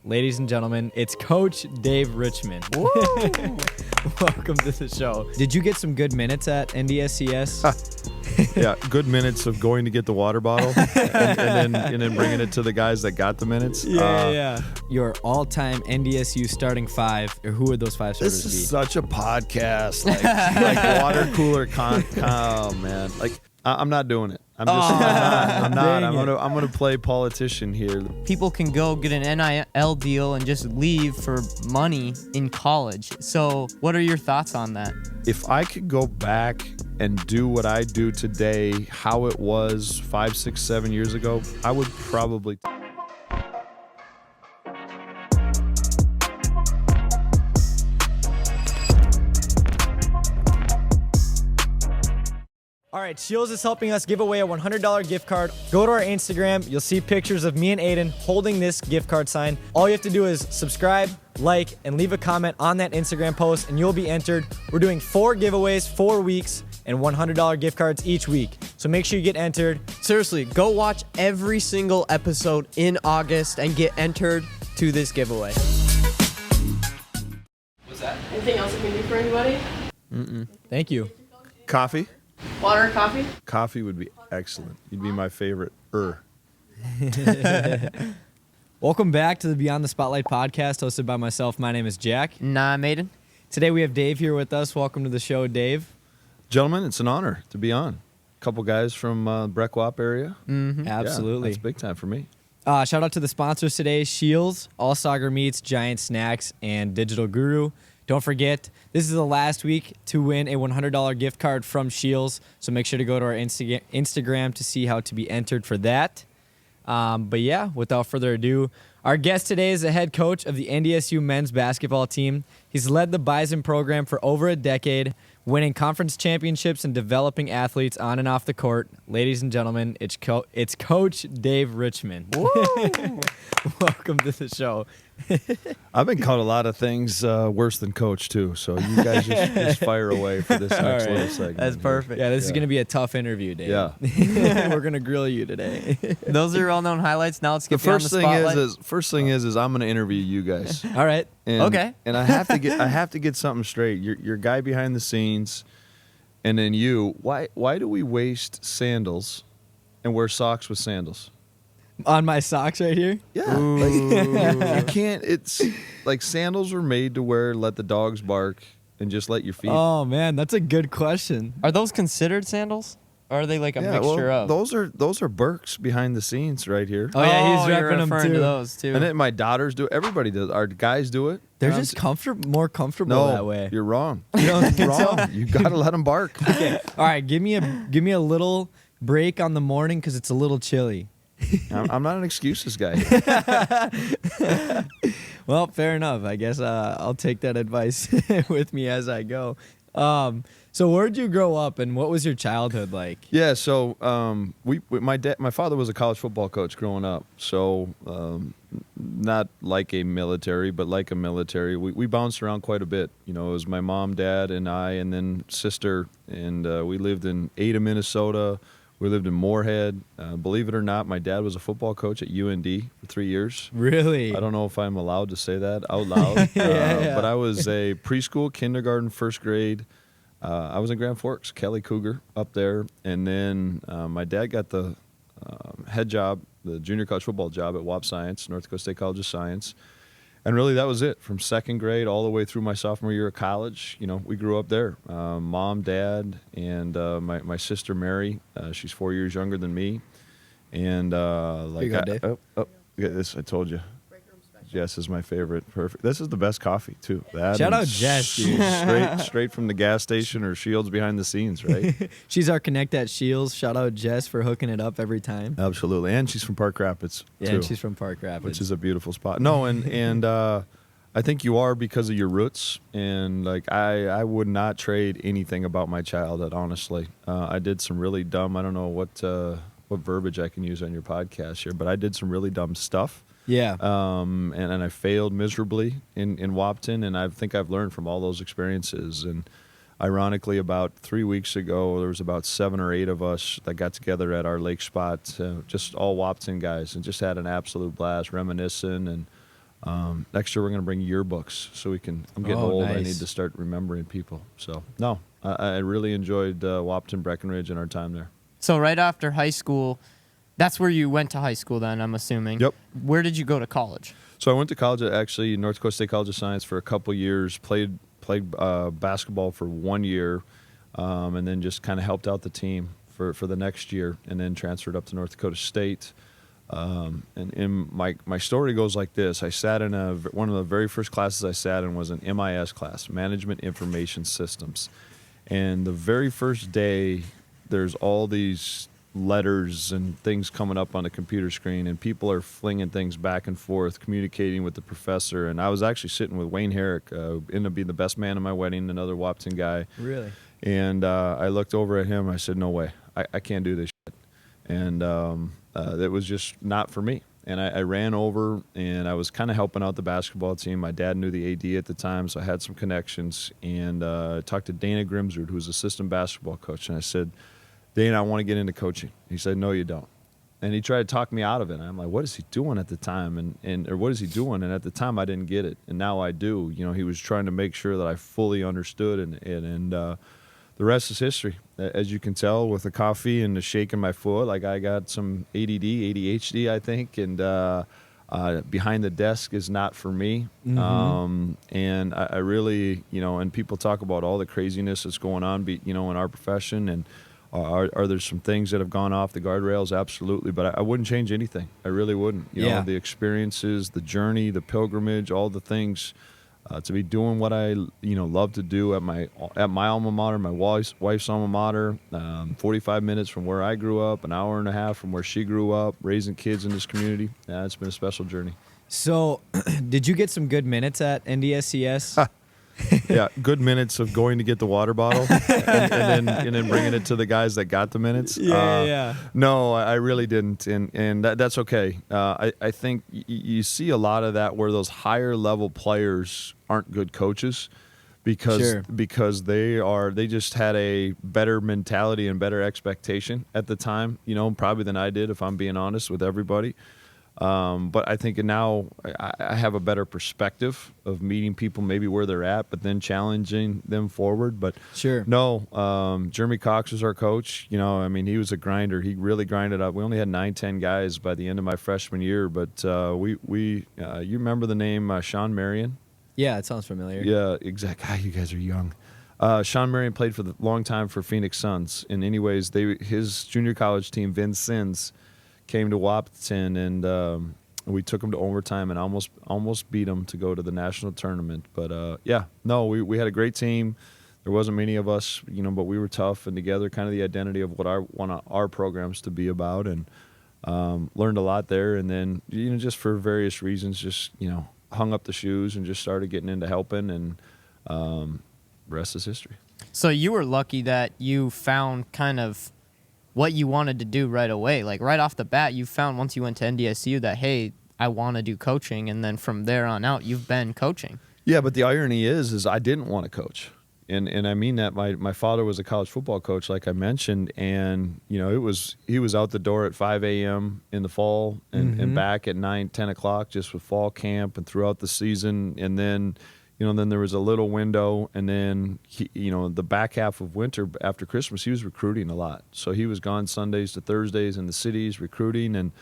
ladies and gentlemen, it's Coach Dave Richman. Welcome to the show. Did you get some good minutes at NDSCS? Yeah, good minutes of going to get the water bottle and then bringing it to the guys that got the minutes. Yeah. Your all-time NDSU starting five, or who would those five starters This be? is such a podcast, like water cooler oh man, like I'm not doing it. I'm not. I'm gonna play politician here. People can go get an NIL deal and just leave for money in college. So what are your thoughts on that? If I could go back and do what I do today, how it was 5, 6, 7 years ago, I would probably. All right, Scheels is helping us give away a $100 gift card. Go to our Instagram. You'll see pictures of me and Aiden holding this gift card sign. All you have to do is subscribe, like, and leave a comment on that Instagram post, and you'll be entered. We're doing 4 giveaways, 4 weeks, and $100 gift cards each week. So make sure you get entered. Seriously, go watch every single episode in August and get entered to this giveaway. What's that? Anything else I can do for anybody? Thank you. Coffee? Water, coffee? Coffee would be excellent. You'd be my favorite. Welcome back to the Beyond the Spotlight podcast, hosted by myself. My name is Jack. Nah, Maiden. Today we have Dave here with us. Welcome to the show, Dave. Gentlemen, it's an honor to be on. A couple guys from Breckwap area. Absolutely. Yeah, that's big time for me. Shout out to the sponsors today, Scheels, All Sagar Meats, Giant Snacks, and Digital Guru. Don't forget, this is the last week to win a $100 gift card from Scheels, so make sure to go to our Instagram to see how to be entered for that. But yeah, without further ado, our guest today is the head coach of the NDSU men's basketball team. He's led the Bison program for over a decade, winning conference championships and developing athletes on and off the court. Ladies and gentlemen, it's Coach Dave Richman. Welcome to the show. I've been called a lot of things worse than coach, too. So you guys just fire away for this next little segment. That's perfect. Yeah, this is going to be a tough interview, Dave. Yeah. We're going to grill you today. Those are all-known highlights. Now let's get The beyond first the thing spotlight. is I'm going to interview you guys. All right. And, Okay. And I have to get something straight. You're a guy behind the scenes, and then you. Why do we waste sandals and wear socks with sandals? On my socks right here? Yeah. Like, you can't. It's like sandals were made to wear, let the dogs bark, and just let your feet. Oh, man, that's a good question. Are those considered sandals? Or are they like a mixture of? Those are Birks behind the scenes right here. Oh, yeah, he's you're repping them referring too. to those too. And then my daughters do it. Everybody does. Our guys do it. They're And I'm just more comfortable that way. You're wrong. You don't think so? Wrong. You gotta let them bark. Okay. All right, give me a little break on the morning because it's a little chilly. I'm not an excuses guy. Well, fair enough. I guess I'll take that advice with me as I go. So where'd you grow up, and what was your childhood like? Yeah, so my father was a college football coach growing up. So not like a military, but like a military. We bounced around quite a bit. You know, it was my mom, dad, and I, and then sister, and we lived in Ada, Minnesota. We lived in Moorhead. Believe it or not, my dad was a football coach at UND for 3 years. Really? I don't know if I'm allowed to say that out loud, Yeah. but I was a preschool, kindergarten, first grade. I was in Grand Forks, Kelly Cougar up there. And then my dad got the head job, the junior college football job at WAP Science, North Dakota State College of Science. And really that was it. From second grade all the way through my sophomore year of college, you know, we grew up there. Mom, dad, and my sister Mary. She's 4 years younger than me. And like you go, Dave. Look at this, I told you. Jess is my favorite. Perfect. This is the best coffee too. That Shout and out Jess, dude. straight from the gas station or Scheels behind the scenes, right? She's our connect at Scheels. Shout out Jess for hooking it up every time. Absolutely, and she's from Park Rapids Yeah, too, and she's from Park Rapids. which is a beautiful spot. No, and I think you are because of your roots, and like I would not trade anything about my childhood. Honestly, I did some really dumb. I don't know what verbiage I can use on your podcast here, but I did some really dumb stuff. Yeah. And I failed miserably in Wapton, and I think I've learned from all those experiences. And ironically, about 3 weeks ago, there was about 7 or 8 of us that got together at our lake spot, just all Wapton guys, and just had an absolute blast reminiscing and Next year we're going to bring yearbooks so we can. I'm getting Oh, old. I nice. need to start remembering people. So no, I really enjoyed Wapton, Breckenridge, and our time there. So right after high school, that's where you went to high school then, I'm assuming. Yep. Where did you go to college? So I went to college at actually North Dakota State College of Science for a couple years. Played basketball for 1 year, and then just kind of helped out the team for the next year, and then transferred up to North Dakota State. And my story goes like this: I sat in one of the very first classes I sat in was an MIS class, Management Information Systems, and the very first day, there's all these letters and things coming up on the computer screen, and people are flinging things back and forth, communicating with the professor. And I was actually sitting with Wayne Herrick, ended up being the best man at my wedding, another Wapton guy. Really? And I looked over at him. I said, "No way, I can't do this shit." And that was just not for me. And I ran over, and I was kind of helping out the basketball team. My dad knew the AD at the time, so I had some connections. And I talked to Dana Grimsrud, who was assistant basketball coach, and I said, "Dana, I want to get into coaching." He said, "No, you don't." And he tried to talk me out of it. And I'm like, what is he doing at the time? Or what is he doing? And at the time, I didn't get it. And now I do. You know, he was trying to make sure that I fully understood. And the rest is history. As you can tell with the coffee and the shake in my foot, like I got some ADD, ADHD, I think. And behind the desk is not for me. And I really, and people talk about all the craziness that's going on, in our profession. And are there some things that have gone off the guardrails? Absolutely. But I wouldn't change anything. I really wouldn't. The experiences, the journey, the pilgrimage, all the things, to be doing what I, love to do at my alma mater, my wife's alma mater, 45 minutes from where I grew up, an hour and a half from where she grew up, raising kids in this community. Yeah, it's been a special journey. So, did you get some good minutes at NDSCS? Yeah, good minutes of going to get the water bottle and then bringing it to the guys that got the minutes. Yeah. No, I really didn't, and that's okay. I think you see a lot of that where those higher level players aren't good coaches because they just had a better mentality and better expectation at the time, probably than I did, if I'm being honest with everybody. But I think now I have a better perspective of meeting people maybe where they're at, but then challenging them forward. But Sure. No, Jeremy Cox was our coach. He was a grinder. He really grinded up. We only had 9-10 guys by the end of my freshman year. But you remember the name Sean Marion? Yeah, it sounds familiar. Yeah, exactly. You guys are young. Sean Marion played for the long time for Phoenix Suns. And anyways, his junior college team, Vincennes, came to Wapton, and we took them to overtime and almost beat them to go to the national tournament. But we had a great team. There wasn't many of us, but we were tough and together, kind of the identity of what I want our programs to be about, and learned a lot there. And then, just for various reasons, just, hung up the shoes and just started getting into helping, and rest is history. So you were lucky that you found kind of what you wanted to do right away. Like right off the bat, you found once you went to NDSU that, hey, I want to do coaching. And then from there on out, you've been coaching. Yeah, but the irony is I didn't want to coach. And I mean that my father was a college football coach, like I mentioned, and he was out the door at 5 a.m. in the fall and back at 9, 10 o'clock just with fall camp and throughout the season. And then then there was a little window, and then the back half of winter after Christmas, he was recruiting a lot. So he was gone Sundays to Thursdays in the cities recruiting, and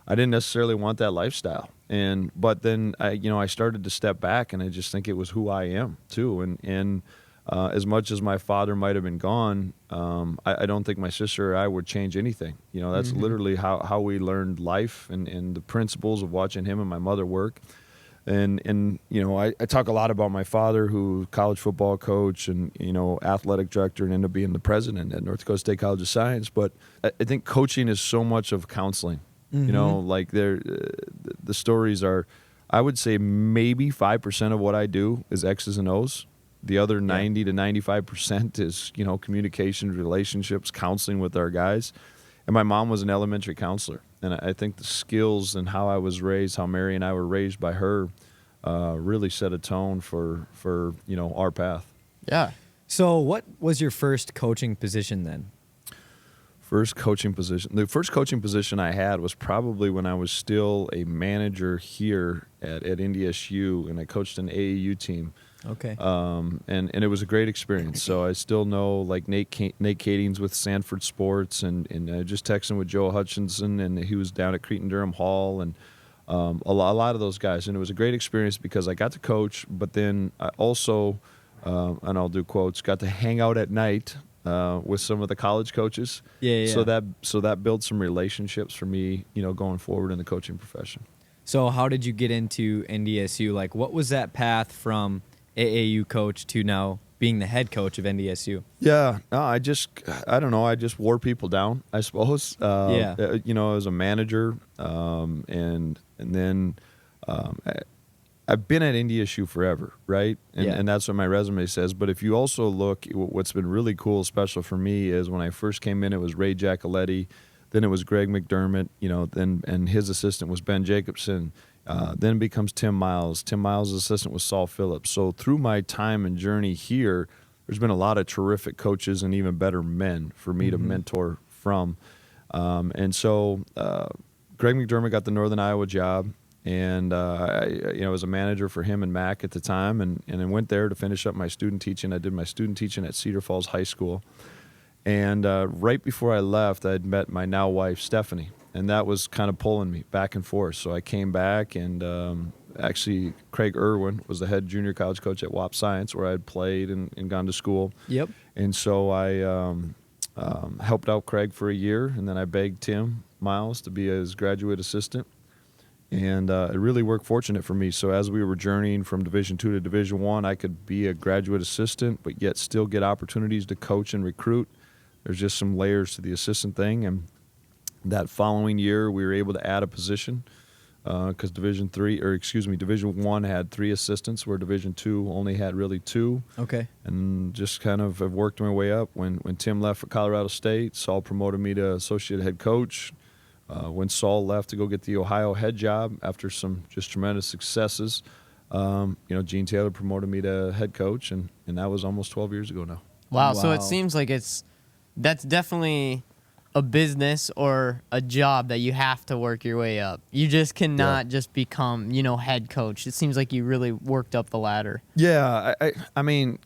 I didn't necessarily want that lifestyle. But then I started to step back, and I just think it was who I am too. And as much as my father might have been gone, I don't think my sister or I would change anything. That's literally how we learned life and the principles of watching him and my mother work. And I talk a lot about my father, who college football coach and athletic director, and ended up being the president at North Dakota State College of Science. But I think coaching is so much of counseling. Like the stories are, I would say maybe 5% of what I do is X's and O's. The other 90 to 95% is communication, relationships, counseling with our guys. And my mom was an elementary counselor. And I think the skills and how I was raised, how Mary and I were raised by her, really set a tone for our path. Yeah. So, what was your first coaching position then? First coaching position. The first coaching position I had was probably when I was still a manager here at NDSU, and I coached an AAU team. Okay. And it was a great experience. So I still know like Nate Kadings with Sanford Sports, and I just texted with Joe Hutchinson, and he was down at Cretin-Durham Hall, and a lot of those guys. And it was a great experience because I got to coach, but then I also, and I'll do quotes, got to hang out at night with some of the college coaches. Yeah. So that built some relationships for me, going forward in the coaching profession. So how did you get into NDSU? Like, what was that path from AAU coach to now being the head coach of NDSU? Yeah, no, I don't know. I just wore people down, I suppose. As a manager, and then I've been at NDSU forever, right? And that's what my resume says. But if you also look, what's been really cool, special for me, is when I first came in, it was Ray Giacoletti, then it was Greg McDermott, and his assistant was Ben Jacobson. Then it becomes Tim Miles. Tim Miles' assistant was Saul Phillips. So through my time and journey here, there's been a lot of terrific coaches and even better men for me to mentor from. And so Greg McDermott got the Northern Iowa job, and I was a manager for him and Mac at the time, and I went there to finish up my student teaching. I did my student teaching at Cedar Falls High School. And right before I left, I had met my now wife, Stephanie. And that was kind of pulling me back and forth. So I came back, and actually Craig Irwin was the head junior college coach at Wap Science, where I had played and gone to school. Yep. And so I helped out Craig for a year, and then I begged Tim Miles to be his graduate assistant. And it really worked fortunate for me. So as we were journeying from Division II to Division I, I could be a graduate assistant, but yet still get opportunities to coach and recruit. There's just some layers to the assistant thing, and that following year, we were able to add a position because Division I had 3 assistants, where Division II only had really 2. Okay. And just kind of have worked my way up. When Tim left for Colorado State, Saul promoted me to associate head coach. When Saul left to go get the Ohio head job after some just tremendous successes, Gene Taylor promoted me to head coach, and that was almost 12 years ago now. Wow. So it seems like that's definitely a business or a job that you have to work your way up. You just cannot just become, head coach. It seems like you really worked up the ladder. Yeah, I mean,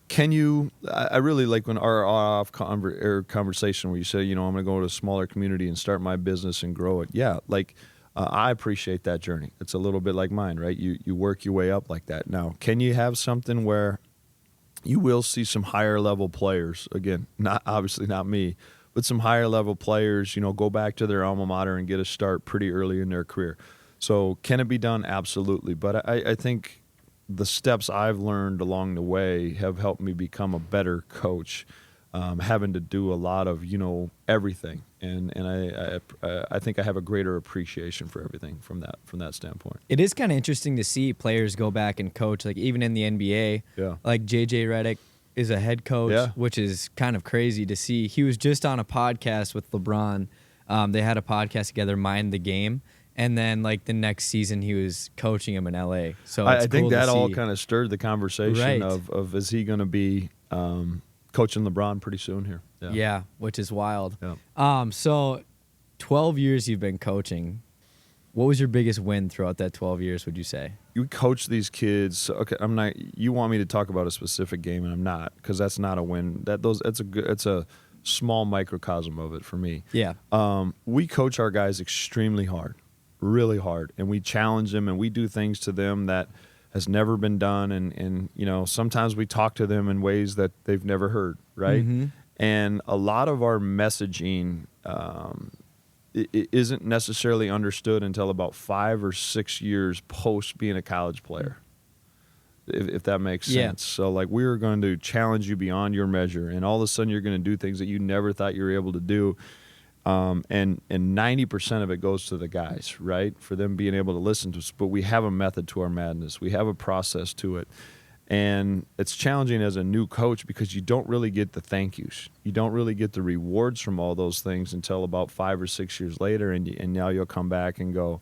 can you? I really like when our conversation where you say, I'm going to go to a smaller community and start my business and grow it. Yeah, I appreciate that journey. It's a little bit like mine, right? You work your way up like that. Now, can you have something where you will see some higher level players, again, obviously not me, but some higher level players, go back to their alma mater and get a start pretty early in their career. So can it be done? Absolutely. But I think the steps I've learned along the way have helped me become a better coach, having to do a lot of, everything. And I think I have a greater appreciation for everything from that standpoint. It is kind of interesting to see players go back and coach, like even in the NBA. Yeah. Like J.J. Redick is a head coach, which is kind of crazy to see. He was just on a podcast with LeBron. They had a podcast together, Mind the Game. And then, the next season, he was coaching him in L.A. So it's I think cool that to all see. kind of stirred the conversation of is he going to be coaching LeBron pretty soon here? Yeah, which is wild. Yeah. So 12 years you've been coaching. What was your biggest win throughout that 12 years, would you say? You coach these kids. Okay, I'm not. You want me to talk about a specific game, and I'm not, because that's not a win. It's a small microcosm of it for me. Yeah. We coach our guys extremely hard, really hard, and we challenge them, and we do things to them that has never been done, and sometimes we talk to them in ways that they've never heard, right? Mm-hmm. And a lot of our messaging it isn't necessarily understood until about 5 or 6 years post being a college player, if that makes sense. So we're going to challenge you beyond your measure, and all of a sudden you're going to do things that you never thought you were able to do. And 90% of it goes to the guys, right? For them being able to listen to us. But we have a method to our madness. We have a process to it. And it's challenging as a new coach because you don't really get the thank yous. You don't really get the rewards from all those things until about 5 or 6 years later. And now you'll come back and go,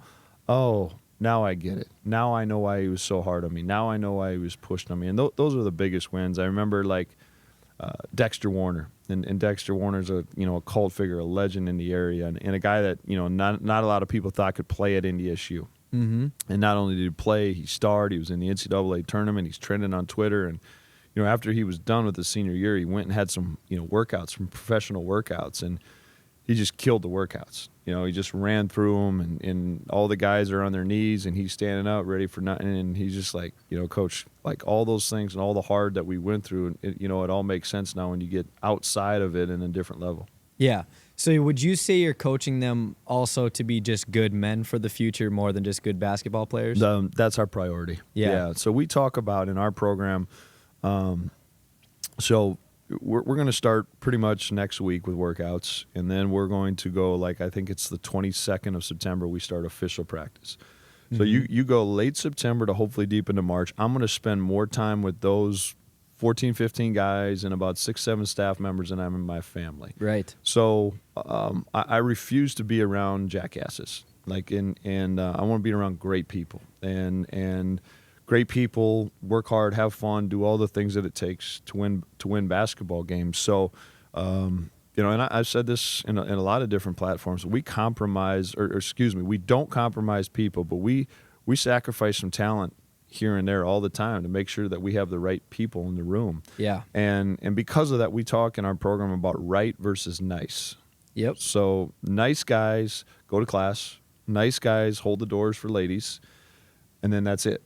oh, now I get it. Now I know why he was so hard on me. Now I know why he was pushed on me. And those are the biggest wins. I remember Dexter Warner and Dexter Warner's a cult figure, a legend in the area, and a guy that not a lot of people thought could play at NDSU. Mm-hmm. And not only did he play, he starred. He was in the NCAA tournament. He's trending on Twitter. And after he was done with his senior year, he went and had some workouts, some professional workouts, and he just killed the workouts. He just ran through them, and all the guys are on their knees, and he's standing up ready for nothing. And he's just like, Coach, like all those things and all the hard that we went through, it all makes sense now when you get outside of it in a different level. Yeah. So would you say you're coaching them also to be just good men for the future more than just good basketball players? That's our priority. Yeah. So we talk about in our program, so we're going to start pretty much next week with workouts, and then we're going to go, I think it's the 22nd of September, we start official practice. So you go late September to hopefully deep into March. I'm going to spend more time with those 14, 15 guys and about 6, 7 staff members than I'm in my family. Right. So I refuse to be around jackasses. And I want to be around great people. And great people work hard, have fun, do all the things that it takes to win basketball games. So, and I've said this in a lot of different platforms. We compromise, or excuse me, we don't compromise people, but we sacrifice some talent here and there all the time to make sure that we have the right people in the room. Yeah. And because of that, we talk in our program about right versus nice. Yep. So nice guys go to class, nice guys hold the doors for ladies, and then that's it.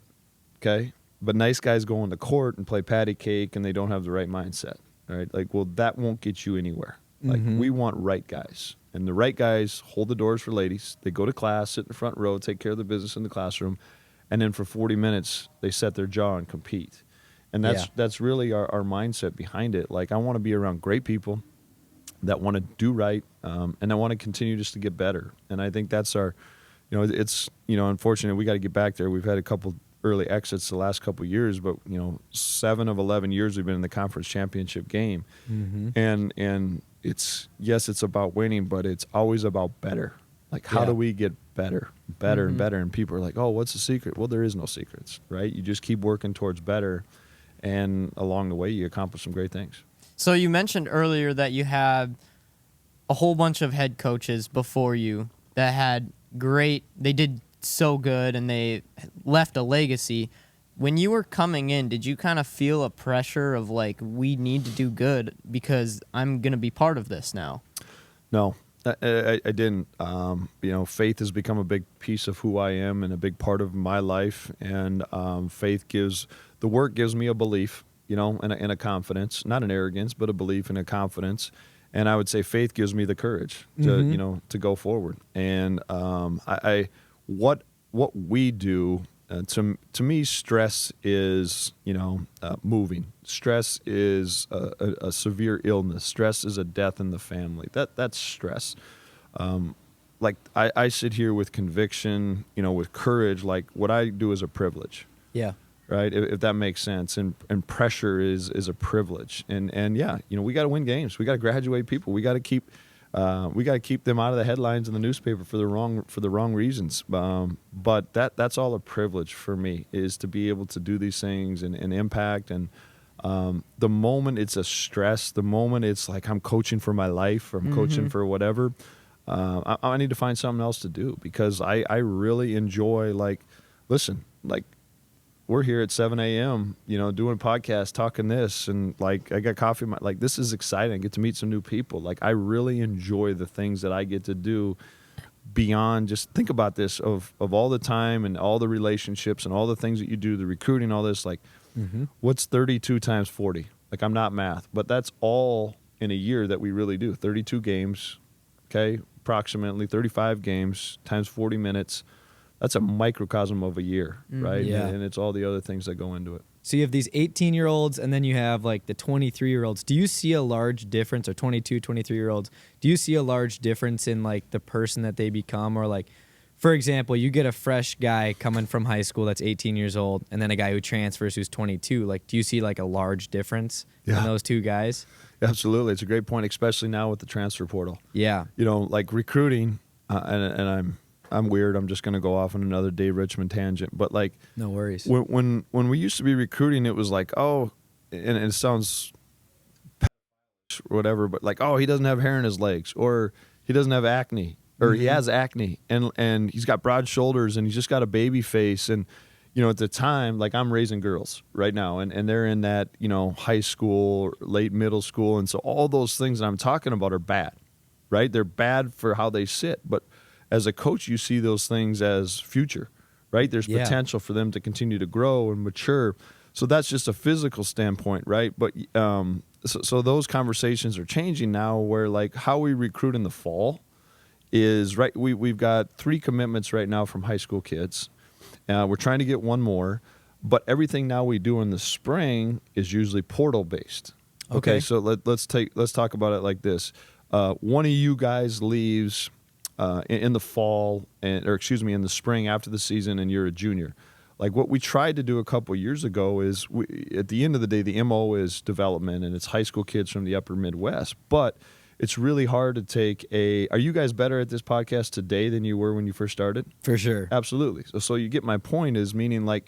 Okay? But nice guys go on the court and play patty cake and they don't have the right mindset. Right? That won't get you anywhere. We want right guys. And the right guys hold the doors for ladies. They go to class, sit in the front row, take care of the business in the classroom. And then for 40 minutes, they set their jaw and compete. And that's really our mindset behind it. I want to be around great people that want to do right, and I want to continue just to get better. And I think that's our, it's, unfortunate we got to get back there. We've had a couple early exits the last couple of years, but, 7 of 11 years we've been in the conference championship game. And it's about winning, but it's always about better. How do we get better and better? And people are like, oh, what's the secret? Well, there is no secrets, right? You just keep working towards better, and along the way, you accomplish some great things. So you mentioned earlier that you had a whole bunch of head coaches before you that had they did so good, and they left a legacy. When you were coming in, did you kind of feel a pressure of we need to do good because I'm going to be part of this now? No. I didn't. Faith has become a big piece of who I am and a big part of my life. And the work gives me a belief, and a confidence, not an arrogance, but a belief and a confidence. And I would say faith gives me the courage to, to go forward. And what we do. To me, stress is, moving. Stress is a severe illness. Stress is a death in the family. That's stress. I sit here with conviction, with courage. What I do is a privilege. Yeah. Right. If that makes sense. And pressure is a privilege. And yeah, we got to win games. We got to graduate people. We got to keep them out of the headlines in the newspaper for the wrong reasons. But that's all a privilege for me, is to be able to do these things and impact. And the moment it's a stress, the moment it's I'm coaching for my life, or I'm coaching for whatever, I need to find something else to do, because I really enjoy we're here at 7 a.m., doing podcasts, talking this, and I got coffee. This is exciting. I get to meet some new people. I really enjoy the things that I get to do beyond just think about this of all the time and all the relationships and all the things that you do, the recruiting, all this. What's 32 times 40? I'm not math, but that's all in a year that we really do. 32 games, okay, approximately 35 games times 40 minutes. That's a microcosm of a year, right? Yeah. And it's all the other things that go into it. So you have these 18-year-olds, and then you have the 23-year-olds. Do you see a large difference, or 22, 23-year-olds? Do you see a large difference in the person that they become? Or for example, you get a fresh guy coming from high school that's 18 years old, and then a guy who transfers who's 22. Do you see a large difference in those two guys? Absolutely. It's a great point, especially now with the transfer portal. Yeah. Recruiting, and I'm weird. I'm just going to go off on another Dave Richman tangent. But no worries. When we used to be recruiting, it was and it sounds, jokes or whatever, but like, oh, he doesn't have hair in his legs, or he doesn't have acne, or he has acne, and he's got broad shoulders, and he's just got a baby face. And at the time, like, I'm raising girls right now, and they're in that high school, late middle school, and so all those things that I'm talking about are bad, right? They're bad for how they sit, but as a coach, you see those things as future, right? There's potential for them to continue to grow and mature. So that's just a physical standpoint, right? But so those conversations are changing now, where like how we recruit in the fall is right. We've got 3 commitments right now from high school kids. We're trying to get one more, but everything now we do in the spring is usually portal based. Okay, so let's talk about it like this. One of you guys leaves in the fall, in the spring after the season, and you're a junior. Like what we tried to do a couple years ago is, at the end of the day, the MO is development, and it's high school kids from the upper Midwest. But it's really hard to take are you guys better at this podcast today than you were when you first started? For sure. Absolutely. So you get my point, is meaning like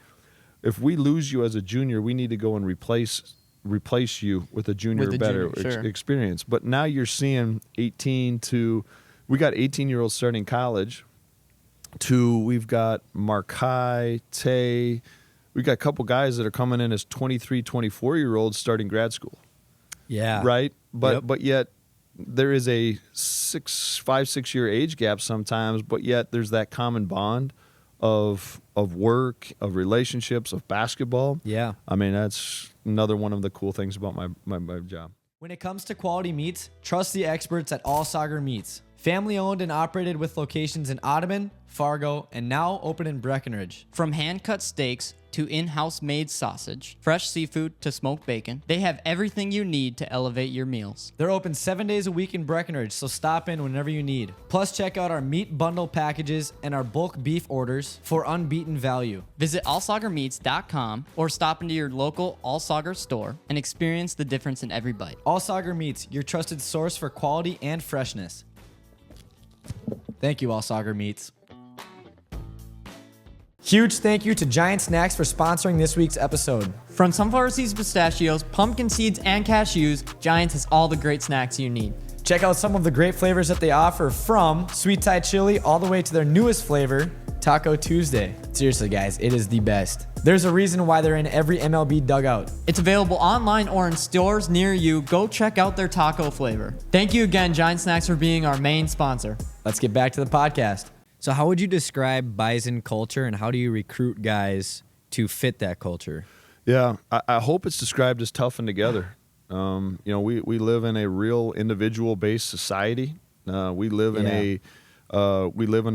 if we lose you as a junior, we need to go and replace you with a junior or better experience. But now you're seeing we got 18-year-olds starting college, we've got Markai, Tay, we've got a couple guys that are coming in as 23, 24-year-olds starting grad school. Yeah. Right? But yet there is a 5-6 year age gap sometimes, but yet there's that common bond of work, of relationships, of basketball. Yeah. I mean, that's another one of the cool things about my job. When it comes to quality meats, trust the experts at All Sauger Meats. Family owned and operated with locations in Audubon, Fargo, and now open in Breckenridge. From hand-cut steaks to in-house made sausage, fresh seafood to smoked bacon, they have everything you need to elevate your meals. They're open 7 days a week in Breckenridge, so stop in whenever you need. Plus, check out our meat bundle packages and our bulk beef orders for unbeaten value. Visit allsaugermeats.com or stop into your local All Sauger store and experience the difference in every bite. All Sauger Meats, your trusted source for quality and freshness. Thank you, All Sauger Meats. Huge thank you to Giant Snacks for sponsoring this week's episode. From sunflower seeds, pistachios, pumpkin seeds, and cashews, Giants has all the great snacks you need. Check out some of the great flavors that they offer, from sweet Thai chili all the way to their newest flavor, Taco Tuesday. Seriously, guys, it is the best. There's a reason why they're in every MLB dugout. It's available online or in stores near you. Go check out their taco flavor. Thank you again, Giant Snacks, for being our main sponsor. Let's get back to the podcast. So how would you describe Bison culture, and how do you recruit guys to fit that culture? Yeah, I hope it's described as tough and together. We live in a real individual-based society. We live in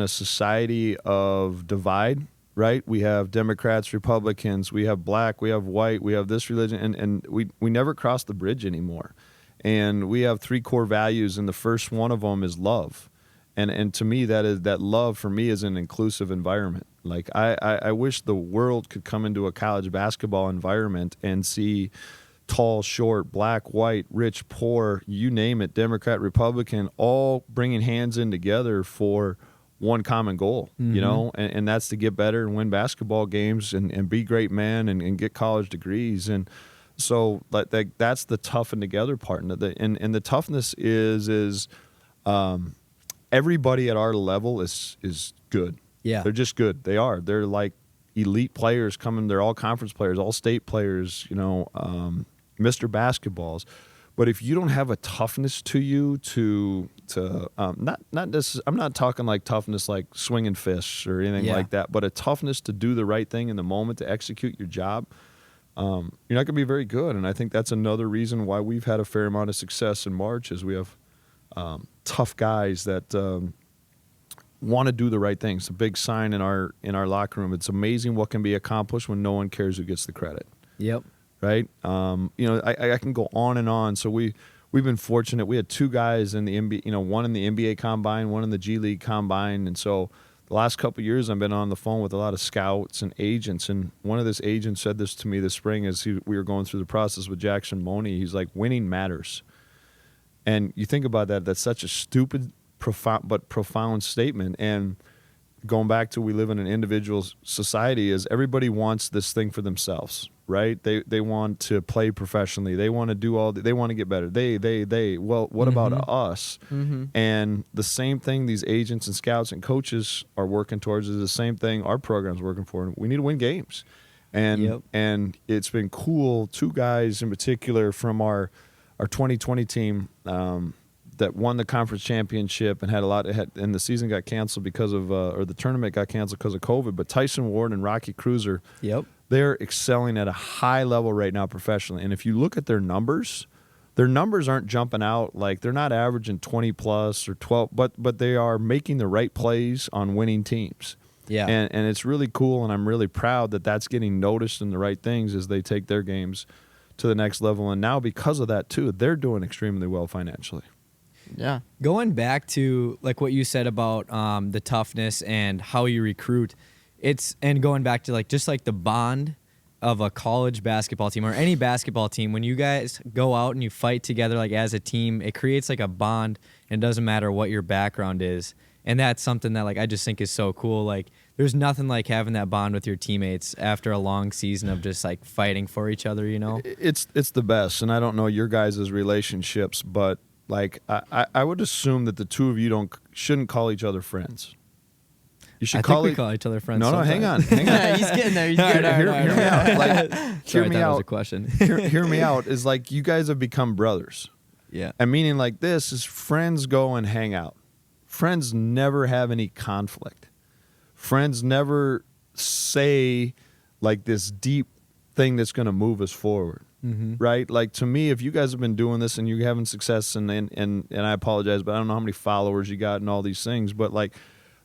a society of divide, right? We have Democrats, Republicans, we have black, we have white, we have this religion, and we never cross the bridge anymore. And we have 3 core values, and the first one of them is love. And to me, that love for me is an inclusive environment. Like I wish the world could come into a college basketball environment and see tall, short, black, white, rich, poor, you name it, Democrat, Republican, all bringing hands in together for one common goal, and that's to get better and win basketball games and be great men and get college degrees. And so that's the tough and together part. And the toughness is everybody at our level is good. Yeah. They're just good. They are. They're like elite players coming. They're all conference players, all state players, Mr. Basketballs. But if you don't have a toughness to you not this, I'm not talking like toughness like swinging fists or anything like that, but a toughness to do the right thing in the moment, to execute your job, you're not going to be very good. And I think that's another reason why we've had a fair amount of success in March, is we have tough guys that want to do the right thing. It's a big sign in our locker room. It's amazing what can be accomplished when no one cares who gets the credit. Yep. Right. I can go on and on. So we've been fortunate. We had 2 guys in the NBA, one in the NBA combine, one in the G League combine. And so the last couple of years I've been on the phone with a lot of scouts and agents. And one of this agents said this to me this spring as we were going through the process with Jackson Money. He's like, winning matters. And you think about that, that's such a stupid, profound statement. And going back to, we live in an individual society, is everybody wants this thing for themselves, right? They want to play professionally. They want to do they want to get better. They. Well, what about us? And the same thing these agents and scouts and coaches are working towards is the same thing our program's working for. We need to win games. And it's been cool. 2 guys in particular from our 2020 team that won the conference championship and had a lot. And the season got canceled because of, or the tournament got canceled because of COVID. But Tyson Ward and Kreuser, they're excelling at a high level right now professionally. And if you look at their numbers aren't jumping out. Like, they're not averaging 20 plus or 12, but they are making the right plays on winning teams. Yeah. And it's really cool, and I'm really proud that that's getting noticed in the right things as they take their games to the next level. And now because of that, too, they're doing extremely well financially. Yeah. Going back to like what you said about the toughness and how you recruit, and going back to like just like the bond of a college basketball team or any basketball team, when you guys go out and you fight together like as a team, it creates like a bond, and it doesn't matter what your background is. And that's something that like I just think is so cool. Like, there's nothing like having that bond with your teammates after a long season of just like fighting for each other, you know? It's the best. And I don't know your guys' relationships, but like I would assume that the 2 of you shouldn't call each other friends. You should call each other friends. No, hang on. Yeah, he's getting there. He's getting there. Hear me out. Like, Sorry, hear me that was out. a question. hear me out. Is like you guys have become brothers. Yeah. And meaning like this is friends go and hang out. Friends never have any conflict. Friends never say like this deep thing that's going to move us forward. Right? Like, to me, if you guys have been doing this and you're having success, and I apologize, but I don't know how many followers you got and all these things, but like,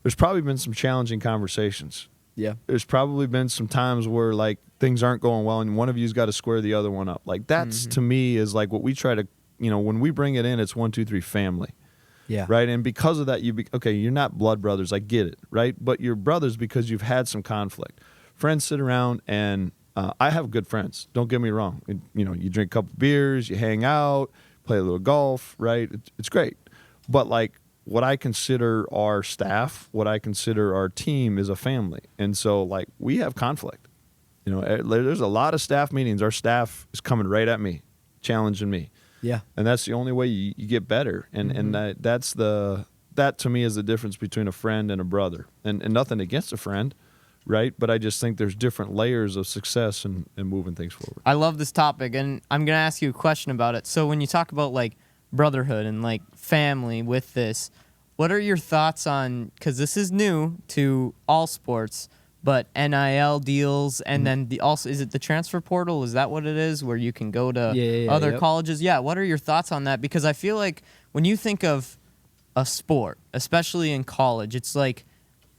there's probably been some challenging conversations. Yeah. There's probably been some times where like things aren't going well and one of you's got to square the other one up. Like, that's to me is like what we try to, when we bring it in, it's 1, 2, 3 family. Yeah. Right. And because of that, you're not blood brothers. I get it. Right. But you're brothers because you've had some conflict. Friends sit around, and I have good friends. Don't get me wrong. You drink a couple beers, you hang out, play a little golf. Right. It's great. But like, what I consider our staff, what I consider our team is a family. And so like, we have conflict. There's a lot of staff meetings. Our staff is coming right at me, challenging me. Yeah. And that's the only way you get better. And that to me is the difference between a friend and a brother. And nothing against a friend, right? But I just think there's different layers of success and moving things forward. I love this topic, and I'm going to ask you a question about it. So when you talk about like brotherhood and like family with this, what are your thoughts on, because this is new to all sports, but NIL deals, and then also, is it the transfer portal? Is that what it is, where you can go to other colleges? Yeah. What are your thoughts on that? Because I feel like when you think of a sport, especially in college, it's like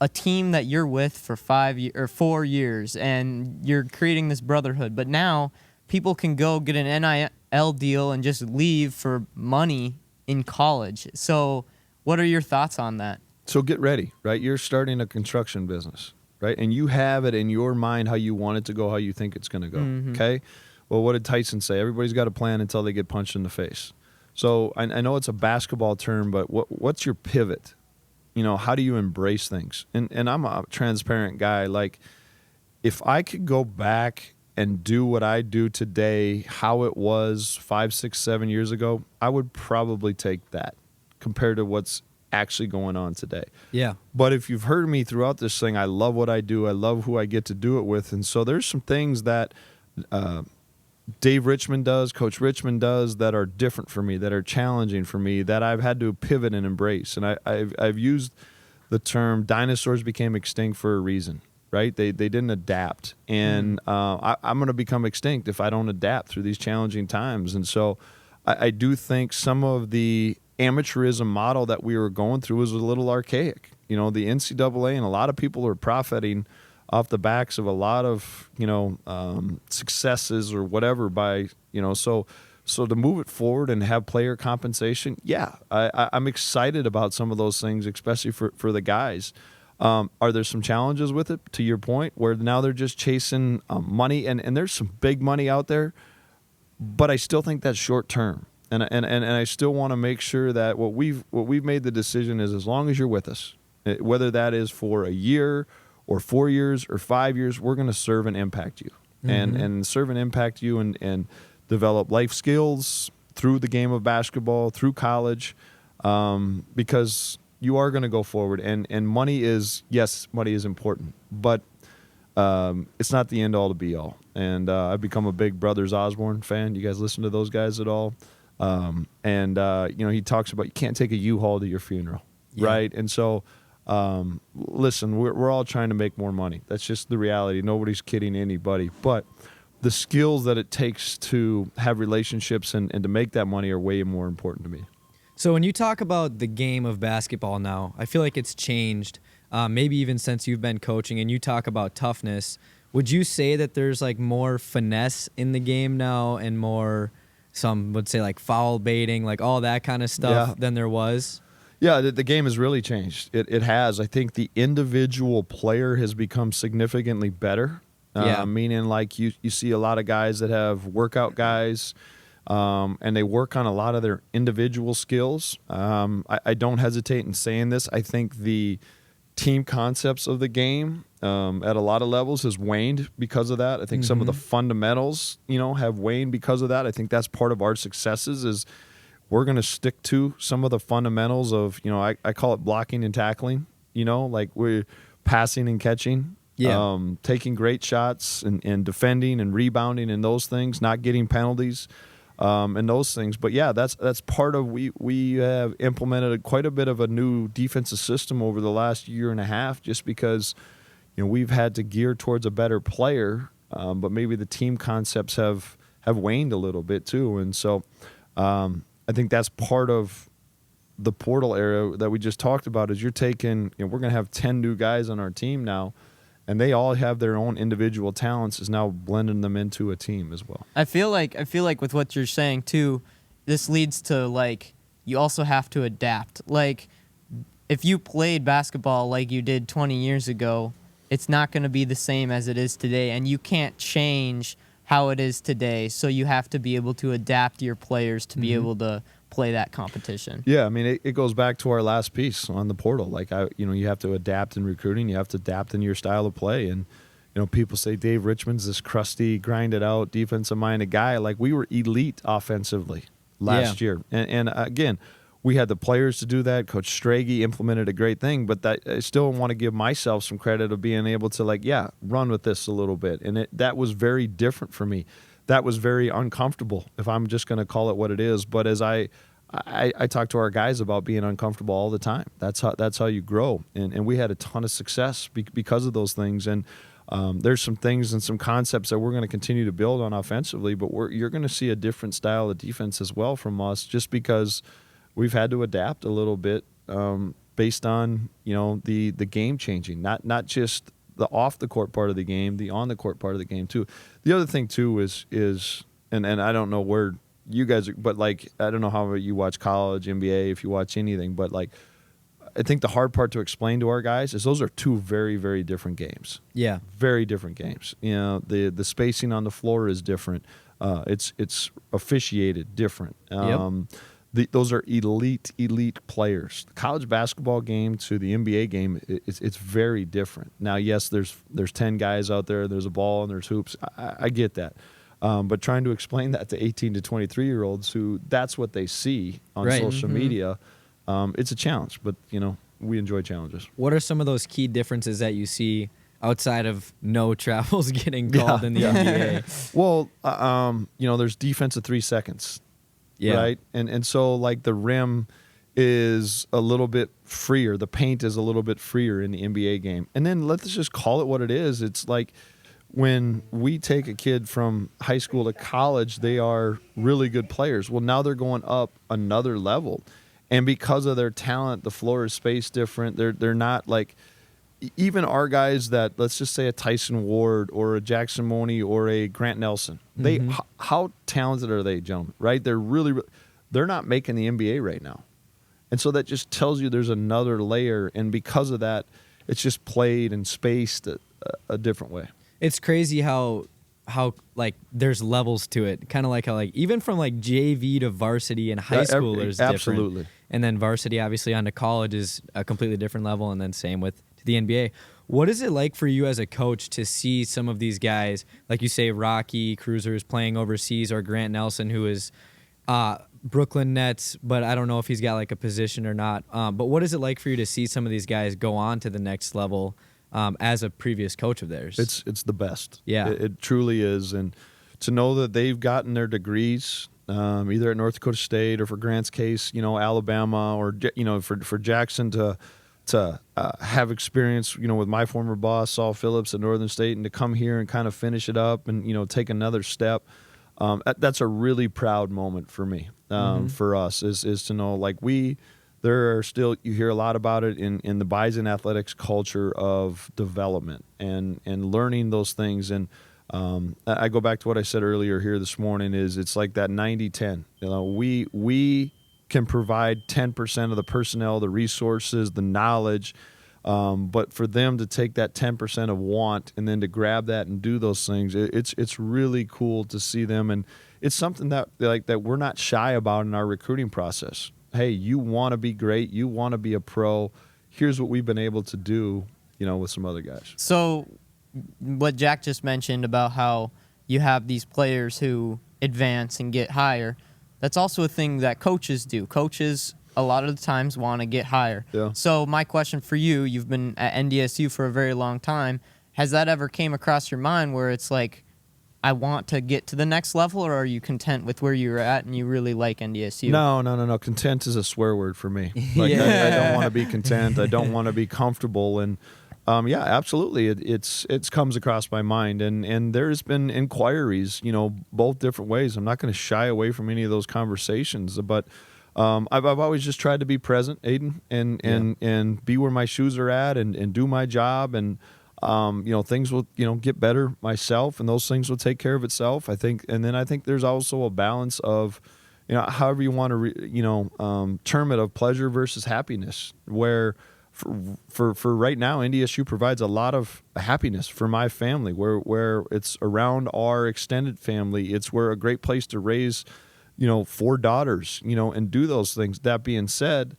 a team that you're with for 4 years, and you're creating this brotherhood. But now people can go get an NIL deal and just leave for money in college. So what are your thoughts on that? So get ready, right? You're starting a construction business. Right, and you have it in your mind how you want it to go, how you think it's going to go. Okay, well, what did Tyson say? Everybody's got a plan until they get punched in the face. So I know it's a basketball term, but what's your pivot? How do you embrace things? And I'm a transparent guy. Like, if I could go back and do what I do today, how it was 5, 6, 7 years ago, I would probably take that compared to what's actually going on today. Yeah. But if you've heard me throughout this thing, I love what I do. I love who I get to do it with. And so there's some things that Dave Richman does, Coach Richman does, that are different for me, that are challenging for me, that I've had to pivot and embrace. And I've used the term dinosaurs became extinct for a reason, right? They didn't adapt. And I'm going to become extinct if I don't adapt through these challenging times. And so I do think some of the amateurism model that we were going through was a little archaic. The NCAA and a lot of people are profiting off the backs of a lot of, successes or whatever by, so to move it forward and have player compensation, yeah, I'm excited about some of those things, especially for the guys. Are there some challenges with it, to your point, where now they're just chasing money, and there's some big money out there, but I still think that's short term. And I still want to make sure that what we've made the decision is, as long as you're with us, whether that is for a year or 4 years or 5 years, we're going to serve and impact you. and serve and impact you and develop life skills through the game of basketball, through college, because you are going to go forward. And money is important, but it's not the end all to be all. And I've become a big Brothers Osborne fan. You guys listen to those guys at all? He talks about you can't take a U-Haul to your funeral, right? And so, listen, we're all trying to make more money. That's just the reality. Nobody's kidding anybody. But the skills that it takes to have relationships and to make that money are way more important to me. So when you talk about the game of basketball now, I feel like it's changed, maybe even since you've been coaching, and you talk about toughness. Would you say that there's like more finesse in the game now and more, some would say like foul baiting, like all that kind of stuff than there was? Yeah, the game has really changed. It has. I think the individual player has become significantly better. Meaning like you see a lot of guys that have workout guys, and they work on a lot of their individual skills. I don't hesitate in saying this. I think the team concepts of the game at a lot of levels has waned because of that. I think some of the fundamentals, have waned because of that. I think that's part of our successes is we're going to stick to some of the fundamentals of, I call it blocking and tackling, like we're passing and catching. Taking great shots and defending and rebounding and those things, not getting penalties and those things. But yeah, that's part of we have implemented quite a bit of a new defensive system over the last year and a half, just because we've had to gear towards a better player, but maybe the team concepts have waned a little bit too. And so I think that's part of the portal era that we just talked about. Is you're taking we're going to have 10 new guys on our team now. And they all have their own individual talents, is now blending them into a team as well. I feel like with what you're saying too, this leads to like you also have to adapt. Like if you played basketball like you did 20 years ago, it's not going to be the same as it is today, and you can't change how it is today. So you have to be able to adapt your players to be able to play that competition. Yeah, I mean, it goes back to our last piece on the portal. Like, you have to adapt in recruiting. You have to adapt in your style of play. And, people say Dave Richman's this crusty, grinded-out, defensive-minded guy. Like, we were elite offensively last year. And again, we had the players to do that. Coach Strage implemented a great thing. But I still want to give myself some credit of being able to, run with this a little bit. And that was very different for me. That was very uncomfortable, if I'm just going to call it what it is. But as I talk to our guys about being uncomfortable all the time. That's how you grow. And we had a ton of success because of those things. And there's some things and some concepts that we're going to continue to build on offensively, but you're going to see a different style of defense as well from us, just because we've had to adapt a little bit based on the game changing, not just the off the court part of the game, the on the court part of the game too. The other thing too is and I don't know where you guys are, but like I don't know how you watch college, NBA, if you watch anything, but like I think the hard part to explain to our guys is those are two very, very different games. Yeah, very different games. The spacing on the floor is different. It's officiated different. Those are elite players. The college basketball game to the NBA game, it's very different. Now, yes, there's 10 guys out there. There's a ball and there's hoops. I get that. But trying to explain that to 18 to 23-year-olds who that's what they see on social media, it's a challenge. But, we enjoy challenges. What are some of those key differences that you see outside of no travels getting called in the NBA? Well, there's defense of 3 seconds. Yeah. Right. And so like the rim is a little bit freer. The paint is a little bit freer in the NBA game. And then let's just call it what it is. It's like when we take a kid from high school to college, they are really good players. Well, now they're going up another level. And because of their talent, the floor is spaced different. They're not like even our guys that, let's just say a Tyson Ward or a Jackson Money or a Grant Nelson, how talented are they, gentlemen, right? They're not making the NBA right now. And so that just tells you there's another layer. And because of that, it's just played and spaced a different way. It's crazy how like there's levels to it. Kind of like how like even from like JV to varsity and high school there's different. Absolutely. And then varsity obviously onto college is a completely different level, and then same with the NBA. What is it like for you as a coach to see some of these guys, like you say, Rocky Kreuser is playing overseas, or Grant Nelson, who is Brooklyn Nets, but I don't know if he's got like a position or not. But what is it like for you to see some of these guys go on to the next level as a previous coach of theirs? It's the best. Yeah. It truly is. And to know that they've gotten their degrees either at North Dakota State or, for Grant's case, Alabama, or for Jackson to have experience, with my former boss Saul Phillips at Northern State, and to come here and kind of finish it up and take another step. That's a really proud moment for me, for us, is to know, like, there are still, you hear a lot about it in the Bison athletics culture of development and learning those things. And I go back to what I said earlier here this morning, is it's like that 90-10. We can provide 10% of the personnel, the resources, the knowledge, but for them to take that 10% of want and then to grab that and do those things, it's really cool to see them. And it's something that we're not shy about in our recruiting process. Hey, you want to be great, you want to be a pro, here's what we've been able to do, with some other guys. So what Jack just mentioned about how you have these players who advance and get higher, that's also a thing that coaches do. Coaches a lot of the times want to get higher. Yeah. So my question for you, you've been at NDSU for a very long time. Has that ever came across your mind where it's like, I want to get to the next level, or are you content with where you're at and you really like NDSU? No. Content is a swear word for me. Like, I don't want to be content. I don't want to be comfortable. And yeah, absolutely. It comes across my mind, and there's been inquiries, both different ways. I'm not going to shy away from any of those conversations, but I've always just tried to be present, Aiden, and be where my shoes are at, and do my job, and things will get better myself, and those things will take care of itself, I think. And then I think there's also a balance of, however you want to term it, of pleasure versus happiness, where for right now, NDSU provides a lot of happiness for my family, where it's around our extended family. It's a great place to raise 4 daughters, and do those things. That being said,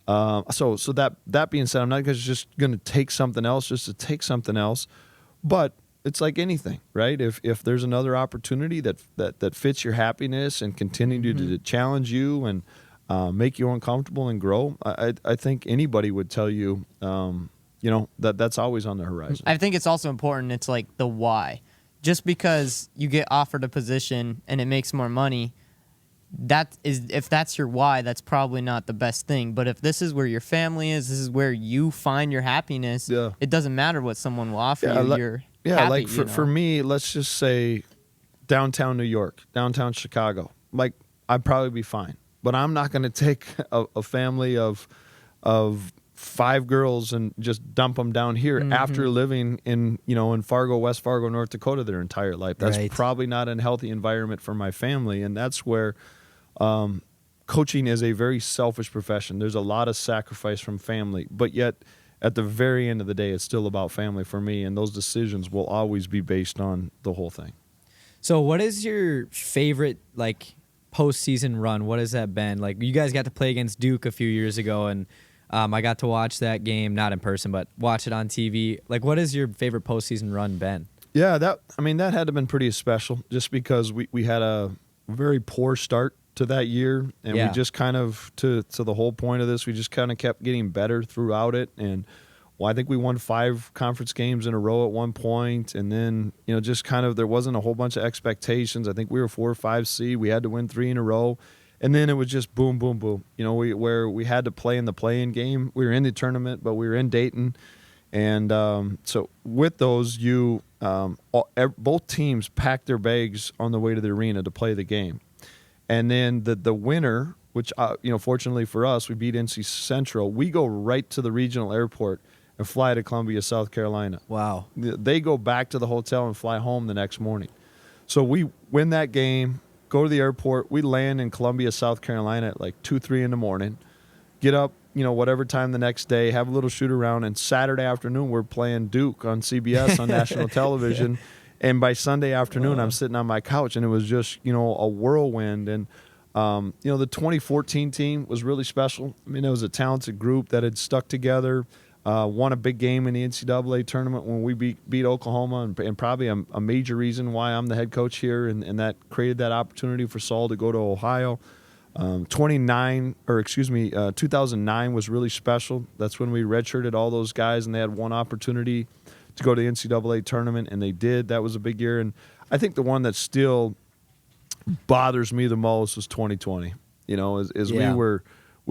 so that being said, I'm not just going to take something else just to take something else, but it's like anything, right? If there's another opportunity that fits your happiness and continue to challenge you and make you uncomfortable and grow, I think anybody would tell you, that's always on the horizon. I think it's also important. It's like the why. Just because you get offered a position and it makes more money, if that's your why, that's probably not the best thing. But if this is where your family is, this is where you find your happiness, it doesn't matter what someone will offer you. You're happy, like for me, let's just say downtown New York, downtown Chicago, like, I'd probably be fine. But I'm not going to take a family of 5 girls and just dump them down here after living in Fargo, West Fargo, North Dakota their entire life. That's probably not a healthy environment for my family, and that's where coaching is a very selfish profession. There's a lot of sacrifice from family, but yet at the very end of the day, it's still about family for me, and those decisions will always be based on the whole thing. So what is your favorite, postseason run? What has that been? Like, you guys got to play against Duke a few years ago, and I got to watch that game, not in person, but watch it on TV. Like, what has your favorite postseason run been? Yeah, that had to have been pretty special, just because we had a very poor start to that year, and we just kind of, to the whole point of this, we just kind of kept getting better throughout it. And I think we won 5 conference games in a row at one point, and then just kind of, there wasn't a whole bunch of expectations. I think we were 4 or 5 seed. We had to win 3 in a row, and then it was just boom, boom, boom. Where we had to play in the play-in game. We were in the tournament, but we were in Dayton, and so with those, both teams packed their bags on the way to the arena to play the game. And then the winner, which fortunately for us, we beat NC Central. We go right to the regional airport and fly to Columbia, South Carolina. Wow. They go back to the hotel and fly home the next morning. So we win that game, go to the airport. We land in Columbia, South Carolina at like 2-3 in the morning. Get up, whatever time the next day, have a little shoot around, and Saturday afternoon we're playing Duke on CBS on national television. And by Sunday afternoon, I'm sitting on my couch, and it was just, a whirlwind. And, the 2014 team was really special. I mean, it was a talented group that had stuck together. Won a big game in the NCAA tournament when we beat Oklahoma, and probably a major reason why I'm the head coach here, and that created that opportunity for Saul to go to Ohio. 2009 was really special. That's when we redshirted all those guys, and they had one opportunity to go to the NCAA tournament, and they did. That was a big year. And I think the one that still bothers me the most was 2020. We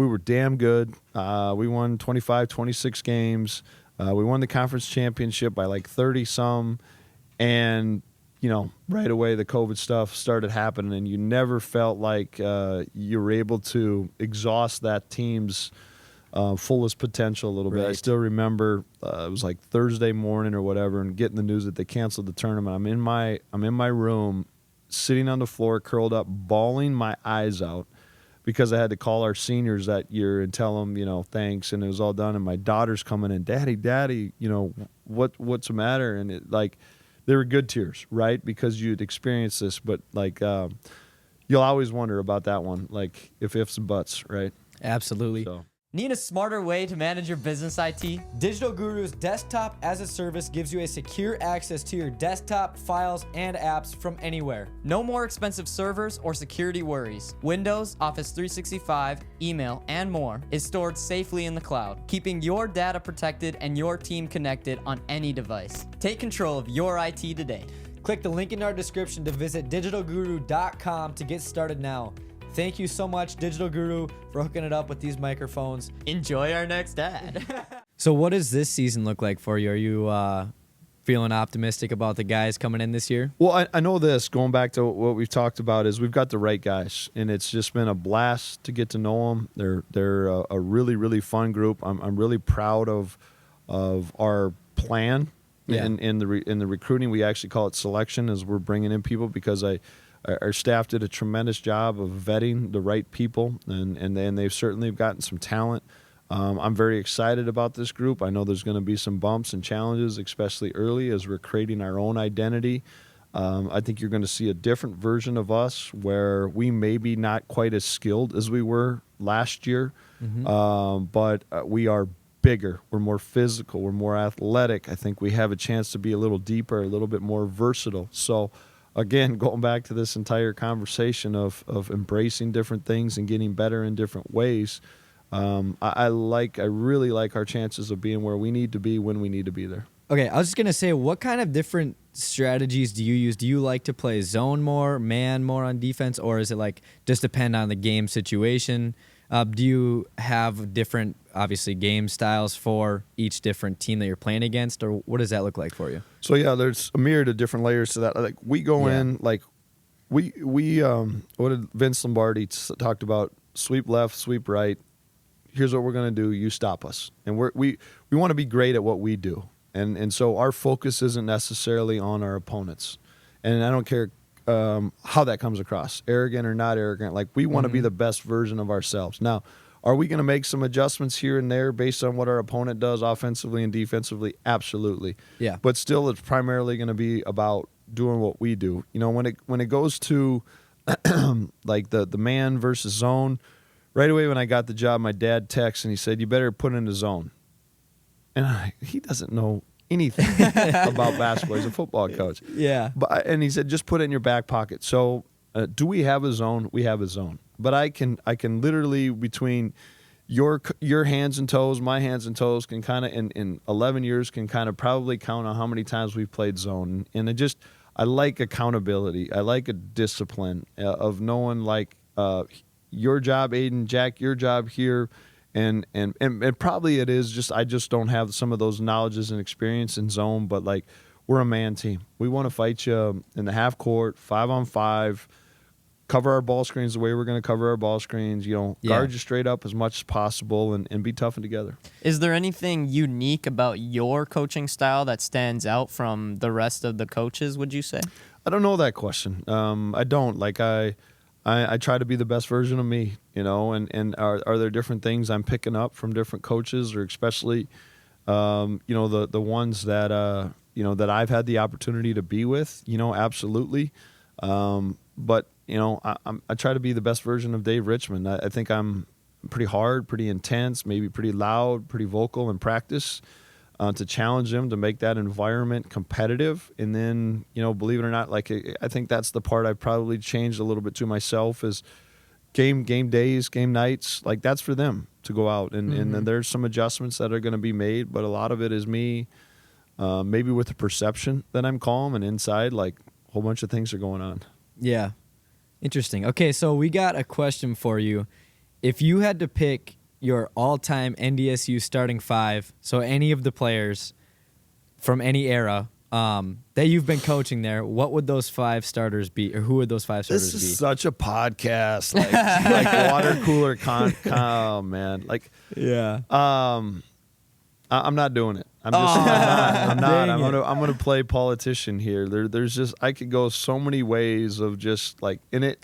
were damn good. We won 25, 26 games. We won the conference championship by like 30-some. And, right away the COVID stuff started happening, and you never felt like you were able to exhaust that team's fullest potential a little bit. I still remember it was like Thursday morning or whatever, and getting the news that they canceled the tournament. I'm in my room, sitting on the floor, curled up, bawling my eyes out, because I had to call our seniors that year and tell them, thanks, and it was all done. And my daughter's coming in, Daddy, what's the matter? And they were good tears, right? Because you'd experienced this, but you'll always wonder about that one, like ifs and buts, right? Absolutely. So. Need a smarter way to manage your business IT? Digital Guru's Desktop as a Service gives you a secure access to your desktop, files, and apps from anywhere. No more expensive servers or security worries. Windows, Office 365, email, and more is stored safely in the cloud, keeping your data protected and your team connected on any device. Take control of your IT today. Click the link in our description to visit digitalguru.com to get started now. Thank you so much, Digital Guru, for hooking it up with these microphones. Enjoy our next ad. So what does this season look like for you? Are you feeling optimistic about the guys coming in this year? Well, I know this, going back to what we've talked about, is we've got the right guys, and it's just been a blast to get to know them. They're a really, really fun group. I'm really proud of our plan. Yeah. In the recruiting. We actually call it selection, as we're bringing in people, because our staff did a tremendous job of vetting the right people, and they've certainly gotten some talent. I'm very excited about this group. I know there's going to be some bumps and challenges, especially early as we're creating our own identity. I think you're going to see a different version of us, where we may be not quite as skilled as we were last year, but we are bigger. We're more physical. We're more athletic. I think we have a chance to be a little deeper, a little bit more versatile. So, again, going back to this entire conversation of embracing different things and getting better in different ways, I really like our chances of being where we need to be when we need to be there. Okay, I was just going to say, what kind of different strategies do you use? Do you like to play zone more, man more on defense, or is it like just depend on the game situation? Do you have different, obviously, game styles for each different team that you're playing against, or what does that look like for you? So yeah, there's a myriad of different layers to that. Like we go in, like we what did Vince Lombardi talked about? Sweep left, sweep right. Here's what we're gonna do. You stop us, and we want to be great at what we do, and so our focus isn't necessarily on our opponents, and I don't care how that comes across, arrogant or not arrogant. Like we want to be the best version of ourselves. Now, are we going to make some adjustments here and there based on what our opponent does offensively and defensively? Absolutely. Yeah. But still, it's primarily going to be about doing what we do. When it goes to like the man versus zone, right away when I got the job, my dad texted and he said, "You better put in the zone." And he doesn't know anything about basketball. He's a football coach. Yeah. And he said, just put it in your back pocket. So do we have a zone? We have a zone. But I can literally, between your hands and toes, my hands and toes, can kind of, in 11 years, can kind of probably count on how many times we've played zone. And I like accountability. I like a discipline of knowing, like, your job, Aiden, Jack, your job here. And probably it is just, I just don't have some of those knowledges and experience in zone, but like we're a man team. We want to fight you in the half court, 5-on-5, cover our ball screens the way we're going to cover our ball screens, guard you straight up as much as possible and be tough and together. Is there anything unique about your coaching style that stands out from the rest of the coaches, would you say? I don't know that question. I don't. Like I try to be the best version of me, and are there different things I'm picking up from different coaches, or especially, the ones that, that I've had the opportunity to be with, absolutely. But, I try to be the best version of Dave Richman. I think I'm pretty hard, pretty intense, maybe pretty loud, pretty vocal in practice, to challenge them, to make that environment competitive. And then, believe it or not, like I think that's the part I've probably changed a little bit to myself is game days, game nights, like that's for them to go out. And then there's some adjustments that are going to be made, but a lot of it is me, maybe with the perception that I'm calm, and inside, like a whole bunch of things are going on. Yeah. Interesting. Okay, so we got a question for you. If you had to pick your all-time NDSU starting five, so any of the players from any era that you've been coaching there, what would those five starters be, or who would those five starters be? This is such a podcast, like water cooler oh man, like Yeah. I'm not doing it. I'm not. I'm gonna play politician here. There's just, I could go so many ways of just like in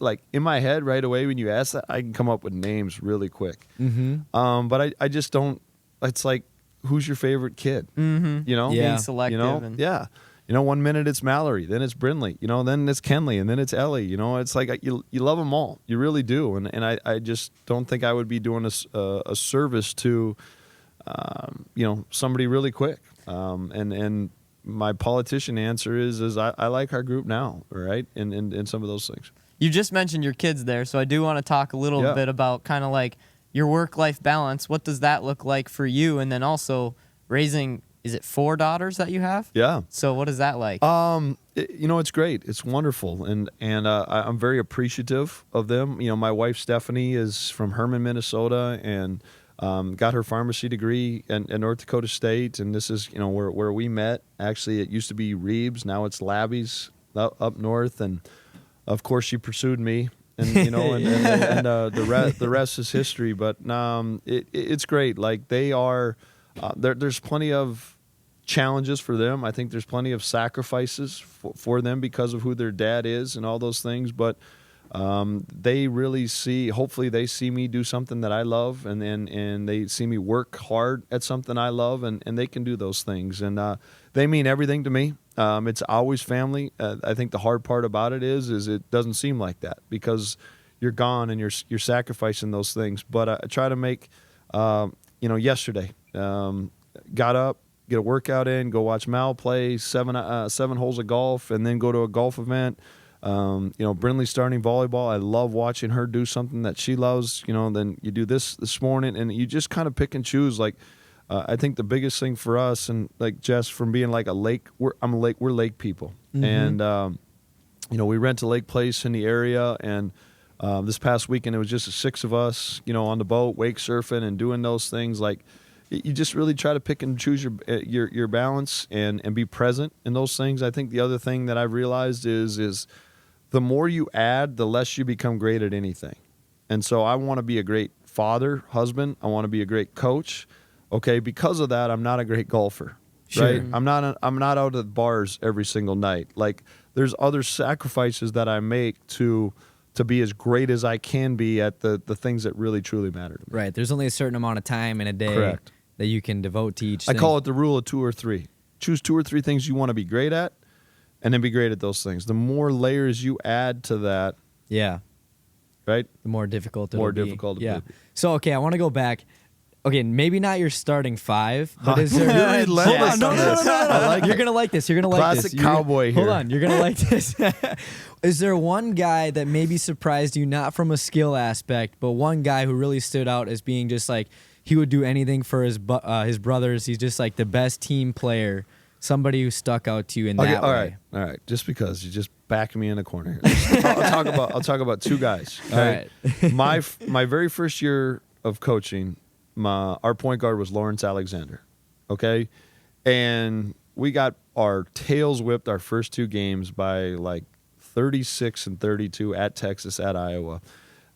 my head right away when you ask that, I can come up with names really quick. But I just don't. It's like, who's your favorite kid? Yeah. Being selective. Yeah. 1 minute it's Mallory, then it's Brindley, then it's Kenley, and then it's Ellie. It's like you love them all. You really do. And I just don't think I would be doing a service to somebody really quick. And my politician answer is I like our group now, right? And some of those things. You just mentioned your kids there, so I do want to talk a little bit about kind of like your work-life balance. What does that look like for you? And then also raising, is it 4 daughters that you have? Yeah. So what is that like? It's great. It's wonderful. And I'm very appreciative of them. My wife, Stephanie, is from Herman, Minnesota, and got her pharmacy degree at North Dakota State. And this is, where we met. Actually, it used to be Reeves. Now it's Labby's up north. And, of course, she pursued me. And, the rest is history. But it's great. Like, they are there's plenty of challenges for them. I think there's plenty of sacrifices for them because of who their dad is and all those things. But they really hopefully they see me do something that I love, and they see me work hard at something I love, and they can do those things. And they mean everything to me. It's always family. I think the hard part about it is it doesn't seem like that because you're gone and you're sacrificing those things. But I try to make, yesterday, got up, get a workout in, go watch Mal play 7 holes of golf, and then go to a golf event. Brindley starting volleyball. I love watching her do something that she loves. Then you do this morning, and you just kind of pick and choose. Like, I think the biggest thing for us, and like Jess, from being like a lake, we're lake people, and we rent a lake place in the area, and this past weekend it was just 6 of us, on the boat, wake surfing and doing those things. Like, you just really try to pick and choose your balance and be present in those things. I think the other thing that I've realized is the more you add, the less you become great at anything. And so I want to be a great father, husband. I want to be a great coach. Okay, because of that, I'm not a great golfer. Sure. Right? I'm not out at bars every single night. Like, there's other sacrifices that I make to be as great as I can be at the things that really truly matter to me. Right. There's only a certain amount of time in a day. Correct. That you can devote to each I thing. call it the rule of 2 or 3. Choose 2 or 3 things you want to be great at, and then be great at those things. The more layers you add to that, Yeah. right? The more difficult More it'll be. difficult it Yeah. will be. So, okay, I want to go back. Okay, maybe not your starting 5, but is there... You're relentless No, on this. I like You're it. going to like this. You're going to like this. Classic cowboy Hold here. on. You're going to like this. Is there one guy that maybe surprised you, not from a skill aspect, but one guy who really stood out as being just like, he would do anything for his brothers. He's just like the best team player. Somebody who stuck out to you in that way. All right. Just because you just back me in a corner here. I'll talk about 2 guys. All right. My very first year of coaching, our point guard was Lawrence Alexander. Okay, and we got our tails whipped our first 2 games by like 36 and 32 at Texas, at Iowa.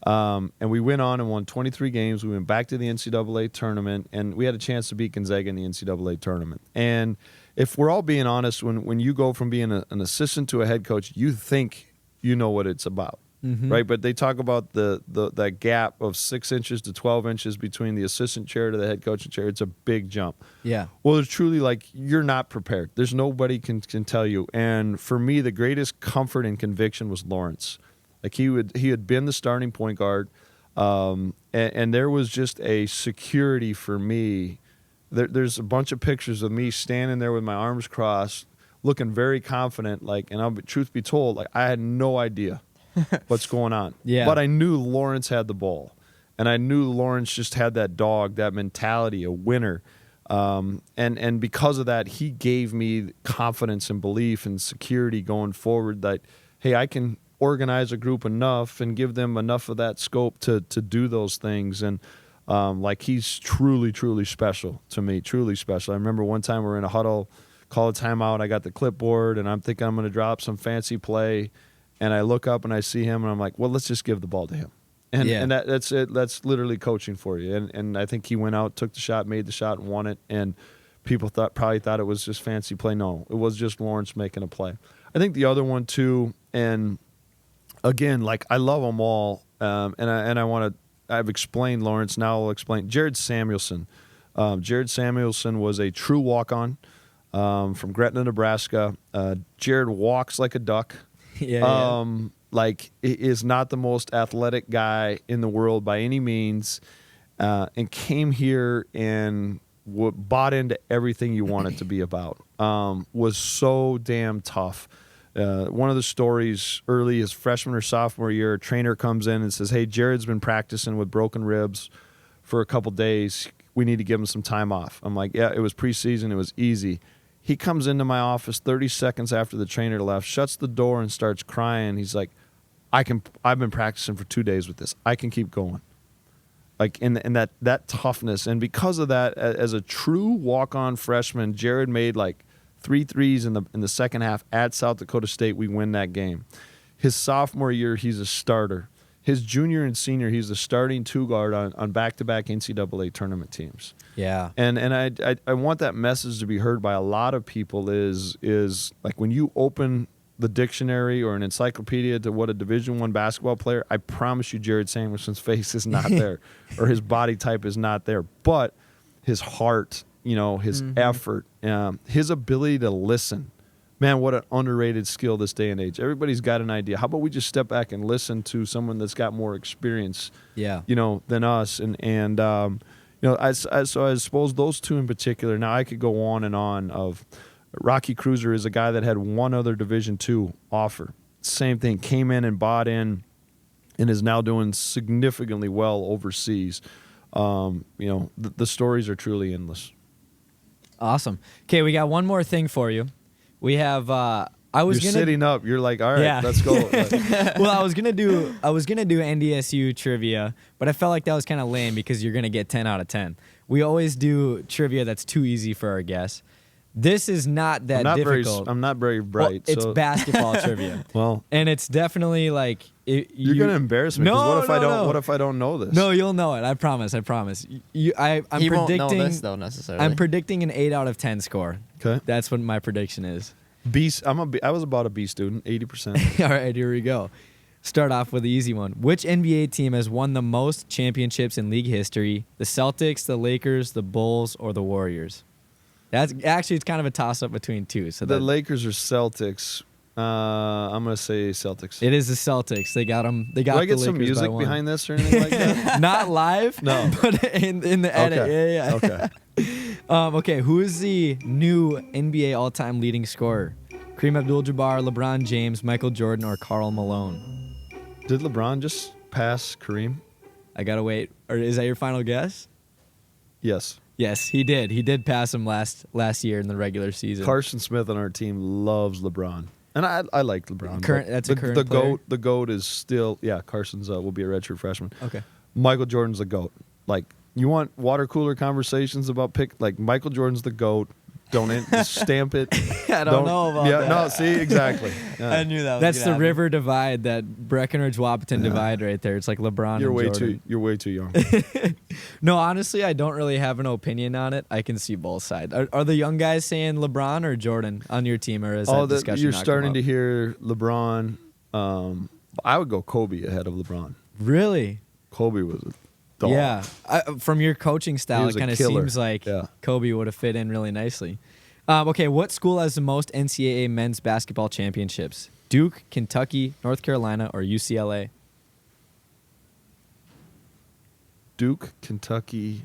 And we went on and won 23 games. We went back to the NCAA tournament, and we had a chance to beat Gonzaga in the NCAA tournament. And if we're all being honest, when you go from being an assistant to a head coach, you think you know what it's about, right? But they talk about that gap of 6 inches to 12 inches between the assistant chair to the head coaching chair. It's a big jump. Yeah. Well, it's truly like you're not prepared. There's nobody can tell you. And for me, the greatest comfort and conviction was Lawrence. Like, he had been the starting point guard. And there was just a security for me. There's a bunch of pictures of me standing there with my arms crossed, looking very confident. And truth be told, I had no idea what's going on. Yeah. But I knew Lawrence had the ball, and I knew Lawrence just had that dog, that mentality, a winner. And because of that, he gave me confidence and belief and security going forward that, hey, I can organize a group enough and give them enough of that scope to do those things. And he's truly, truly special to me, truly special. I remember one time we were in a huddle, call a timeout. I got the clipboard, and I'm thinking I'm going to drop some fancy play. And I look up and I see him, and I'm like, well, let's just give the ball to him. And that's it. That's literally coaching for you. And I think he went out, took the shot, made the shot, and won it. And people probably thought it was just fancy play. No, it was just Lawrence making a play. I think the other one too, and again, I love them all. I've explained Lawrence. Now I'll explain Jared Samuelson. Jared Samuelson was a true walk-on from Gretna, Nebraska. Jared walks like a duck. Is not the most athletic guy in the world by any means, and came here and bought into everything you want it to be about. Was so damn tough. One of the stories early, his freshman or sophomore year, a trainer comes in and says, hey, Jared's been practicing with broken ribs for a couple days. We need to give him some time off. I'm like, yeah, it was preseason. It was easy. He comes into my office 30 seconds after the trainer left, shuts the door and starts crying. He's like, I've been practicing for 2 days with this. I can keep going. And that toughness. And because of that, as a true walk-on freshman, Jared made 3 threes in the second half at South Dakota State. We win that game. His sophomore year, he's a starter. His junior and senior, he's the starting two-guard on back-to-back NCAA tournament teams. Yeah. And I want that message to be heard by a lot of people is when you open the dictionary or an encyclopedia to what a Division I basketball player, I promise you Jared Samuelson's face is not there or his body type is not there. But his heart, his effort, his ability to listen. Man, what an underrated skill this day and age. Everybody's got an idea. How about we just step back and listen to someone that's got more experience, than us? So I suppose those two in particular. Now I could go on and on. Of Rocky Kreuser is a guy that had one other Division II offer. Same thing, came in and bought in, and is now doing significantly well overseas. The stories are truly endless. Awesome. Okay, we got one more thing for you. We have. You're sitting up. You're like, all right, let's go. Well, I was gonna do NDSU trivia, but I felt like that was kind of lame because you're gonna get 10 out of 10. We always do trivia that's too easy for our guests. This is not that difficult. I'm not very bright. Well, it's basketball trivia. Well, and it's definitely you're gonna embarrass me. No, what if I don't know this? No, you'll know it. I promise. I'm He predicting. won't know this though necessarily. I'm predicting an 8 out of 10 score. Okay, that's what my prediction is. B. I was about a B student, 80%. All right, here we go. Start off with the easy one. Which NBA team has won the most championships in league history? The Celtics, the Lakers, the Bulls, or the Warriors? That's actually, it's kind of a toss-up between two. So the Lakers or Celtics? I'm gonna say Celtics. It is the Celtics. They got them. They got. Do I get the some Lakers music behind this or anything like that? Not live. No. But in the edit. Okay. Yeah. Okay. Okay. Who is the new NBA all-time leading scorer? Kareem Abdul-Jabbar, LeBron James, Michael Jordan, or Karl Malone? Did LeBron just pass Kareem? I gotta wait. Or is that your final guess? Yes. Yes, he did. He did pass him last year in the regular season. Carson Smith on our team loves LeBron, and I like LeBron. That's a current the player? goat. The goat is still Carson's will be a redshirt freshman. Okay. Michael Jordan's the goat. You want water cooler conversations about Michael Jordan's the goat. Don't stamp it. I don't know about that. No, see, exactly. I knew that was That's gonna the happen. river divide, that Breckenridge-Wahpeton divide right there. It's like LeBron You're and way Jordan. You're way too young. No, honestly, I don't really have an opinion on it. I can see both sides. Are the young guys saying LeBron or Jordan on your team, or is that discussion you're not come starting up? to hear LeBron. I would go Kobe ahead of LeBron. Really? Kobe was a dog. Yeah. From your coaching style, was it a kind of killer. seems like Yeah. Kobe would have fit in really nicely. Okay, what school has the most NCAA men's basketball championships? Duke, Kentucky, North Carolina, or UCLA? Duke, Kentucky.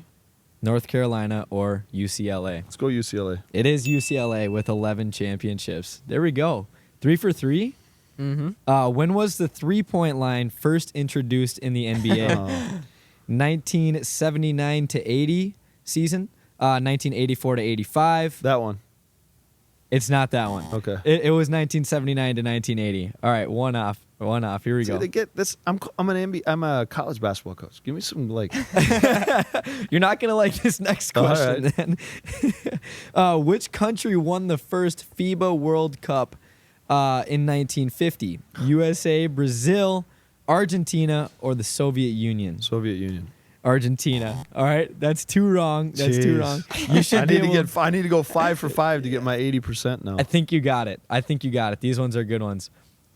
North Carolina, or UCLA. Let's go UCLA. It is UCLA with 11 championships. There we go. 3 for 3. Mm-hmm. When was the three-point line first introduced in the NBA? 1979 to 80 season. 1984 to 85. That one. It's not that one. Okay. It was 1979 to 1980. All right, one off. Here we See, go. they get this. I'm a college basketball coach. Give me some like. You're not gonna like this next All question. Then. Which country won the first FIBA World Cup in 1950? USA, Brazil, Argentina, or the Soviet Union? Soviet Union. Argentina. All right, that's 2 wrong. That's 2 Jeez. wrong. You should I be need to able- I need to go 5 for 5 to get my 80% now. I think you got it. These ones are good ones.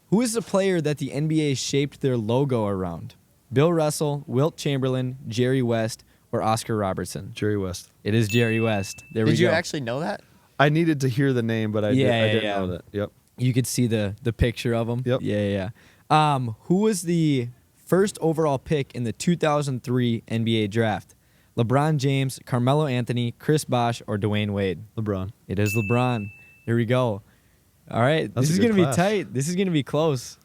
Who is the player that the NBA shaped their logo around? Bill Russell, Wilt Chamberlain, Jerry West, or Oscar Robertson? Jerry West. It is Jerry West. There we go. Did you actually know that? I needed to hear the name, but I didn't know that. Yep. You could see the picture of him. Yep. Yeah. Who was the first overall pick in the 2003 NBA draft? LeBron James, Carmelo Anthony, Chris Bosh, or Dwayne Wade? LeBron. It is LeBron. Here we go. All right. That's This a is good going to be class. tight. This is going to be close.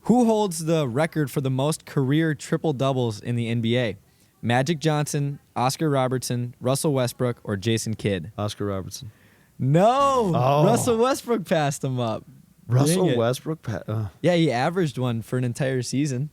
Who holds the record for the most career triple-doubles in the NBA? Magic Johnson, Oscar Robertson, Russell Westbrook, or Jason Kidd? Oscar Robertson. No. Oh. Russell Westbrook passed him up. Dang Russell it. Westbrook. Yeah, he averaged one for an entire season.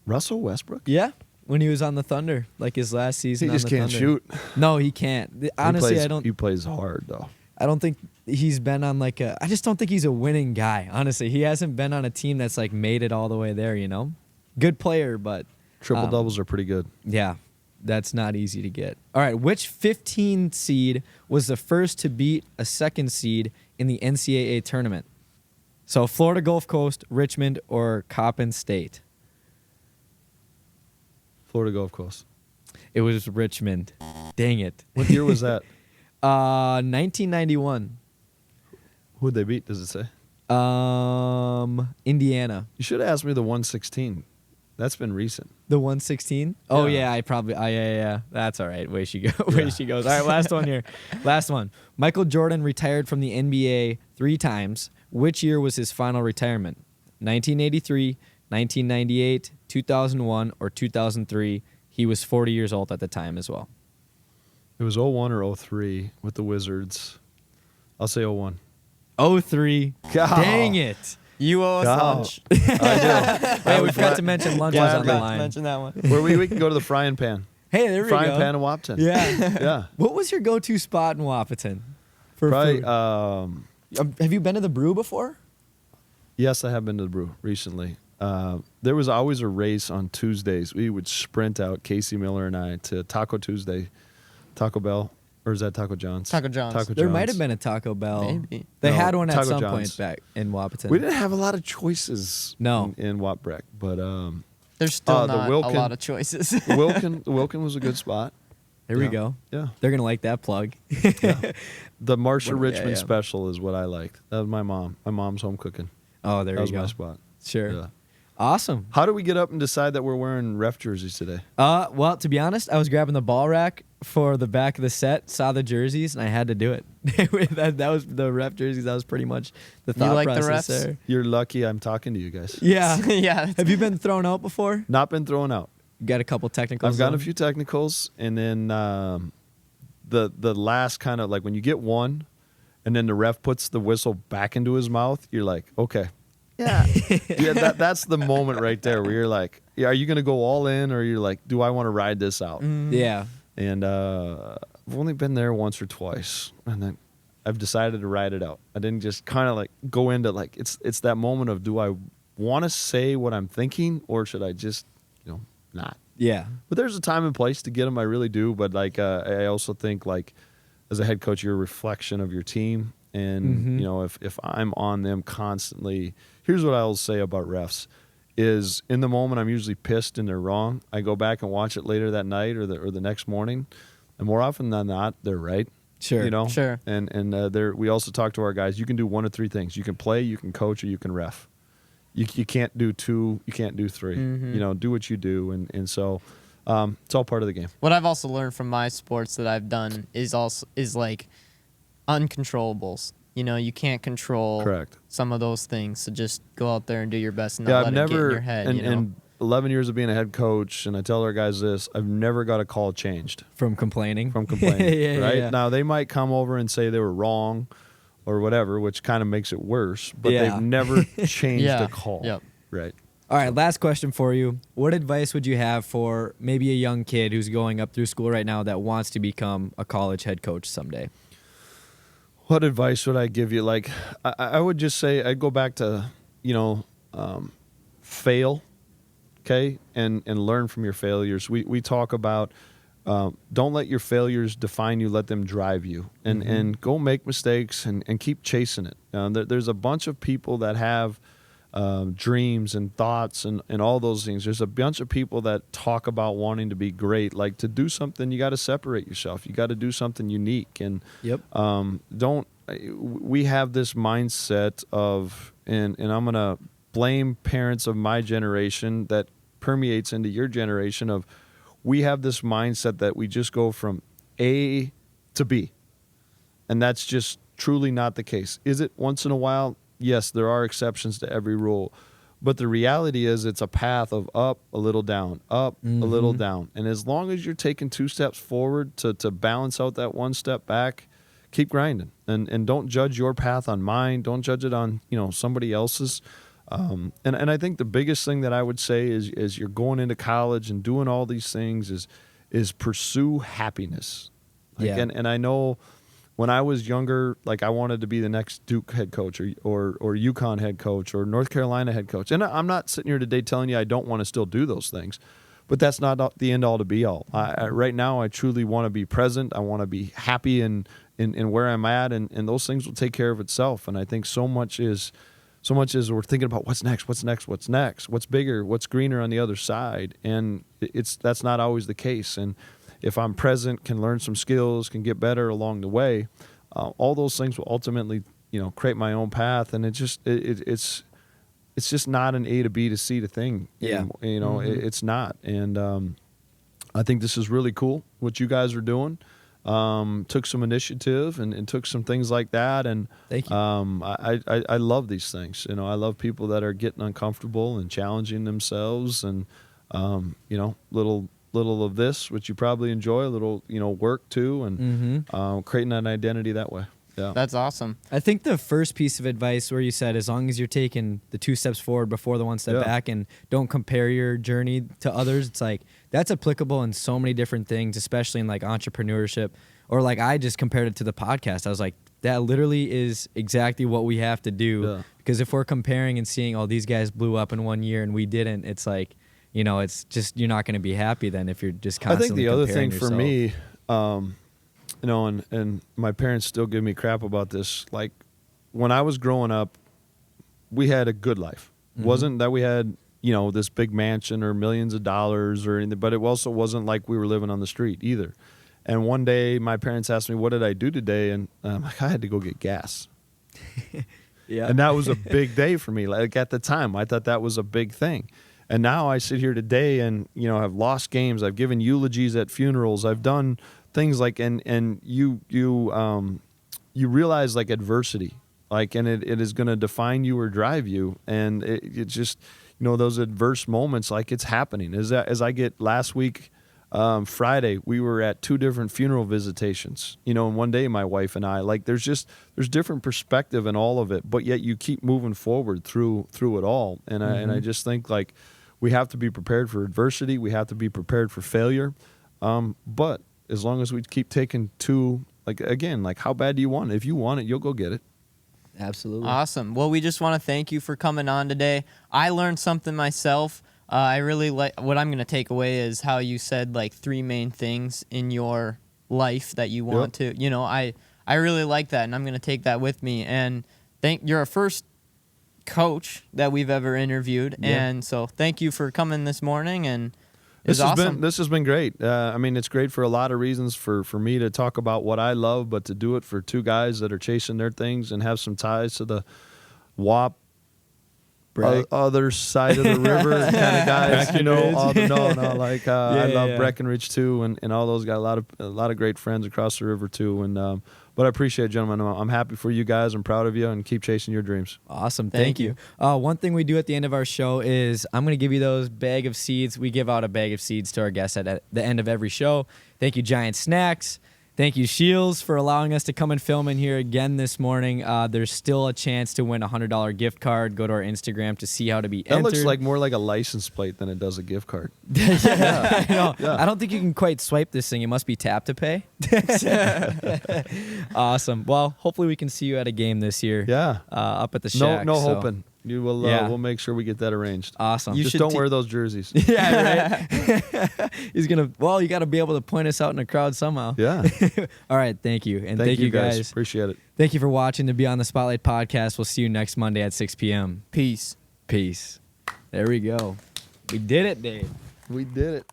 Russell Westbrook. Yeah, when he was on the Thunder, like his last He season. just on the can't Thunder. shoot. No, he can't. Honestly, He plays hard though. I don't think he's been on like a. I just don't think he's a winning guy. Honestly, he hasn't been on a team that's like made it all the way there. You know, good player, but Triple doubles are pretty good. yeah, that's not easy to get. All right, which 15 seed was the first to beat a second seed in the NCAA tournament? So Florida Gulf Coast, Richmond, or Coppin State? Florida Gulf Coast. It was Richmond. Dang it. What year was that? 1991. Who'd they beat? Does it say? Indiana. You should have asked me the 116. That's been recent. The 116? Oh, Yeah. yeah, I probably. Yeah. That's all right. Way she goes. Way she goes. All right, last one here. Last one. Michael Jordan retired from the NBA 3 times. Which year was his final retirement? 1983, 1998, 2001, or 2003? He was 40 years old at the time as well. It was 01 or 03 with the Wizards. I'll say 01. 03. God. Dang it. You owe us God. lunch. I do. Hey, we forgot to mention lunch was on the forgot to line. mention that one. Where we can go to the frying pan. Hey, there we Frying go. pan in Wapton. Yeah. Yeah. What was your go-to spot in Wahpeton for Probably. food? Have you been to the Brew before? Yes, I have been to the Brew recently. There was always a race on Tuesdays. We would sprint out, Casey Miller and I, to Taco Tuesday, Taco Bell, or is that Taco John's? Taco John's. Taco There John's. might have been a Taco Bell. Maybe. They No, had one at Taco some John's. point back in Wahpeton. We didn't have a lot of choices. No. in Wapbreck, but There's still the not Wilkin- a lot of choices. Wilkin was a good spot. There we Yeah. go. Yeah. They're going to like that plug. The Marsha What- Richmond yeah. special is what I liked. That was my mom. My mom's home cooking. Oh, there That was you go. my spot. Sure. Yeah. Awesome. How do we get up and decide that we're wearing ref jerseys today? Well, to be honest, I was grabbing the ball rack for the back of the set, saw the jerseys, and I had to do it. that was the ref jerseys. That was pretty much the thought like the process refs? there. You're lucky I'm talking to you guys. Yeah. yeah. Have you been thrown out before? Not been thrown out. You got a couple technicals. I've gotten a though? few technicals, and then the last kind of like when you get one, and then the ref puts the whistle back into his mouth, you're like, okay. Yeah. That's the moment right there where you're like, yeah, are you going to go all in, or you're like, do I want to ride this out? Yeah. And I've only been there once or twice, and then I've decided to ride it out. I didn't just kind of like go into like it's that moment of, do I want to say what I'm thinking, or should I just not? Yeah. But there's a time and place to get them. I really do. But like I also think like as a head coach, you're a reflection of your team, and if I'm on them constantly. Here's what I'll say about refs. Is in the moment I'm usually pissed and they're wrong. I go back and watch it later that night or the next morning, and more often than not they're right. Sure. Sure. And we also talk to our guys. You can do one of three things: you can play, you can coach, or you can ref. You can't do two. You can't do three. Mm-hmm. Do what you do. And so It's all part of the game. What I've also learned from my sports that I've done is like uncontrollables. You know, you can't control Correct. some of those things. So just go out there and do your best and Yeah, not I've let it get in never, your head. and, you know? and 11 years of being a head coach, and I tell our guys this, I've never got a call changed From complaining. from complaining, Yeah, right? yeah. Now, they might come over and say they were wrong or whatever, which kind of makes it worse, but Yeah. they've never changed Yeah. a call. Yep. Right. All right, last question for you. What advice would you have for maybe a young kid who's going up through school right now that wants to become a college head coach someday? What advice would I give you? Like, I would just say I'd go back to, fail, okay, and learn from your failures. We talk about don't let your failures define you, let them drive you. And go make mistakes and keep chasing it. There's a bunch of people that have dreams and thoughts and all those things. There's a bunch of people that talk about wanting to be great. Like, to do something, you got to separate yourself. You got to do something unique. And Yep. we have this mindset of, and I'm going to blame parents of my generation that permeates into your generation of, we have this mindset that we just go from A to B. And that's just truly not the case. Is it once in a while? Yes, there are exceptions to every rule. But the reality is it's a path of up, a little down, up, a little down. And as long as you're taking 2 steps forward to balance out that 1 step back, keep grinding. And don't judge your path on mine. Don't judge it on, somebody else's. And I think the biggest thing that I would say is you're going into college and doing all these things is pursue happiness. Yeah. And I know when I was younger, like, I wanted to be the next Duke head coach or UConn head coach or North Carolina head coach. And I'm not sitting here today telling you I don't want to still do those things, but that's not the end all to be all. Right now, I truly want to be present. I want to be happy in where I'm at, and those things will take care of itself. And I think so much is we're thinking about what's next, what's bigger, what's greener on the other side, and that's not always the case. And if I'm present, can learn some skills, can get better along the way, all those things will ultimately, create my own path. And it's just not an A to B to C to thing. Yeah. It's not. And I think this is really cool what you guys are doing. Took some initiative and took some things like that. And Thank you. I love these things. I love people that are getting uncomfortable and challenging themselves, and little of this, which you probably enjoy, a little, work too, and creating an identity that way. Yeah. That's awesome. I think the first piece of advice where you said, as long as you're taking the 2 steps forward before the 1 step back and don't compare your journey to others, it's like, that's applicable in so many different things, especially in like entrepreneurship, or like I just compared it to the podcast. I was like, that literally is exactly what we have to do. Yeah. Because if we're comparing and seeing, oh, these guys blew up in 1 year and we didn't, it's like, it's just, you're not going to be happy then if you're just I think constantly the other comparing thing for yourself. me, and my parents still give me crap about this. Like, when I was growing up, we had a good life. Wasn't that we had, this big mansion or millions of dollars or anything, but it also wasn't like we were living on the street either. And one day my parents asked me, what did I do today? And I'm like, I had to go get gas. Yeah. And that was a big day for me. Like, at the time, I thought that was a big thing. And now I sit here today and, I've lost games. I've given eulogies at funerals. I've done things like, and you realize, like, adversity, like, and it is going to define you or drive you. And it just, those adverse moments, like, it's happening. As I get last week, Friday, we were at 2 different funeral visitations, and one day my wife and I, like, there's different perspective in all of it, but yet you keep moving forward through it all. And I just think, like, we have to be prepared for adversity. We have to be prepared for failure. But as long as we keep taking 2, like, again, like, how bad do you want it? If you want it, you'll go get it. Absolutely. Awesome. Well, we just want to thank you for coming on today. I learned something myself. I really like what I'm going to take away is how you said, like, 3 main things in your life that you want to, I really like that, and I'm going to take that with me. And you're our first coach that we've ever interviewed, and so thank you for coming this morning. And This awesome. has been great. It's great for a lot of reasons, for me to talk about what I love, but to do it for 2 guys that are chasing their things and have some ties to the WAP other side of the river kind of guys. You know, all the like I love yeah. Breckenridge too, and all those guys. A lot of great friends across the river too, and but I appreciate it, gentlemen. I'm happy for you guys. I'm proud of you, and keep chasing your dreams. Awesome. Thank you. One thing we do at the end of our show is I'm going to give you those bag of seeds. We give out a bag of seeds to our guests at the end of every show. Thank you, Giant Snacks. Thank you, Scheels, for allowing us to come and film in here again this morning. There's still a chance to win a $100 gift card. Go to our Instagram to see how to be That entered. looks like more like a license plate than it does a gift card. I know. Yeah. I don't think you can quite swipe this thing. It must be tap to pay. Awesome. Well, hopefully we can see you at a game this year. Yeah. Up at the Shack. No so. hoping. You will. Yeah. We'll make sure we get that arranged. Awesome. You Just should don't wear those jerseys. Yeah, right. He's gonna. Well, you got to be able to point us out in a crowd somehow. Yeah. All right. Thank you, and Thank you guys. Appreciate it. Thank you for watching the Beyond the Spotlight podcast. We'll see you next Monday at 6 p.m. Peace. Peace. There we go. We did it, Dave. We did it.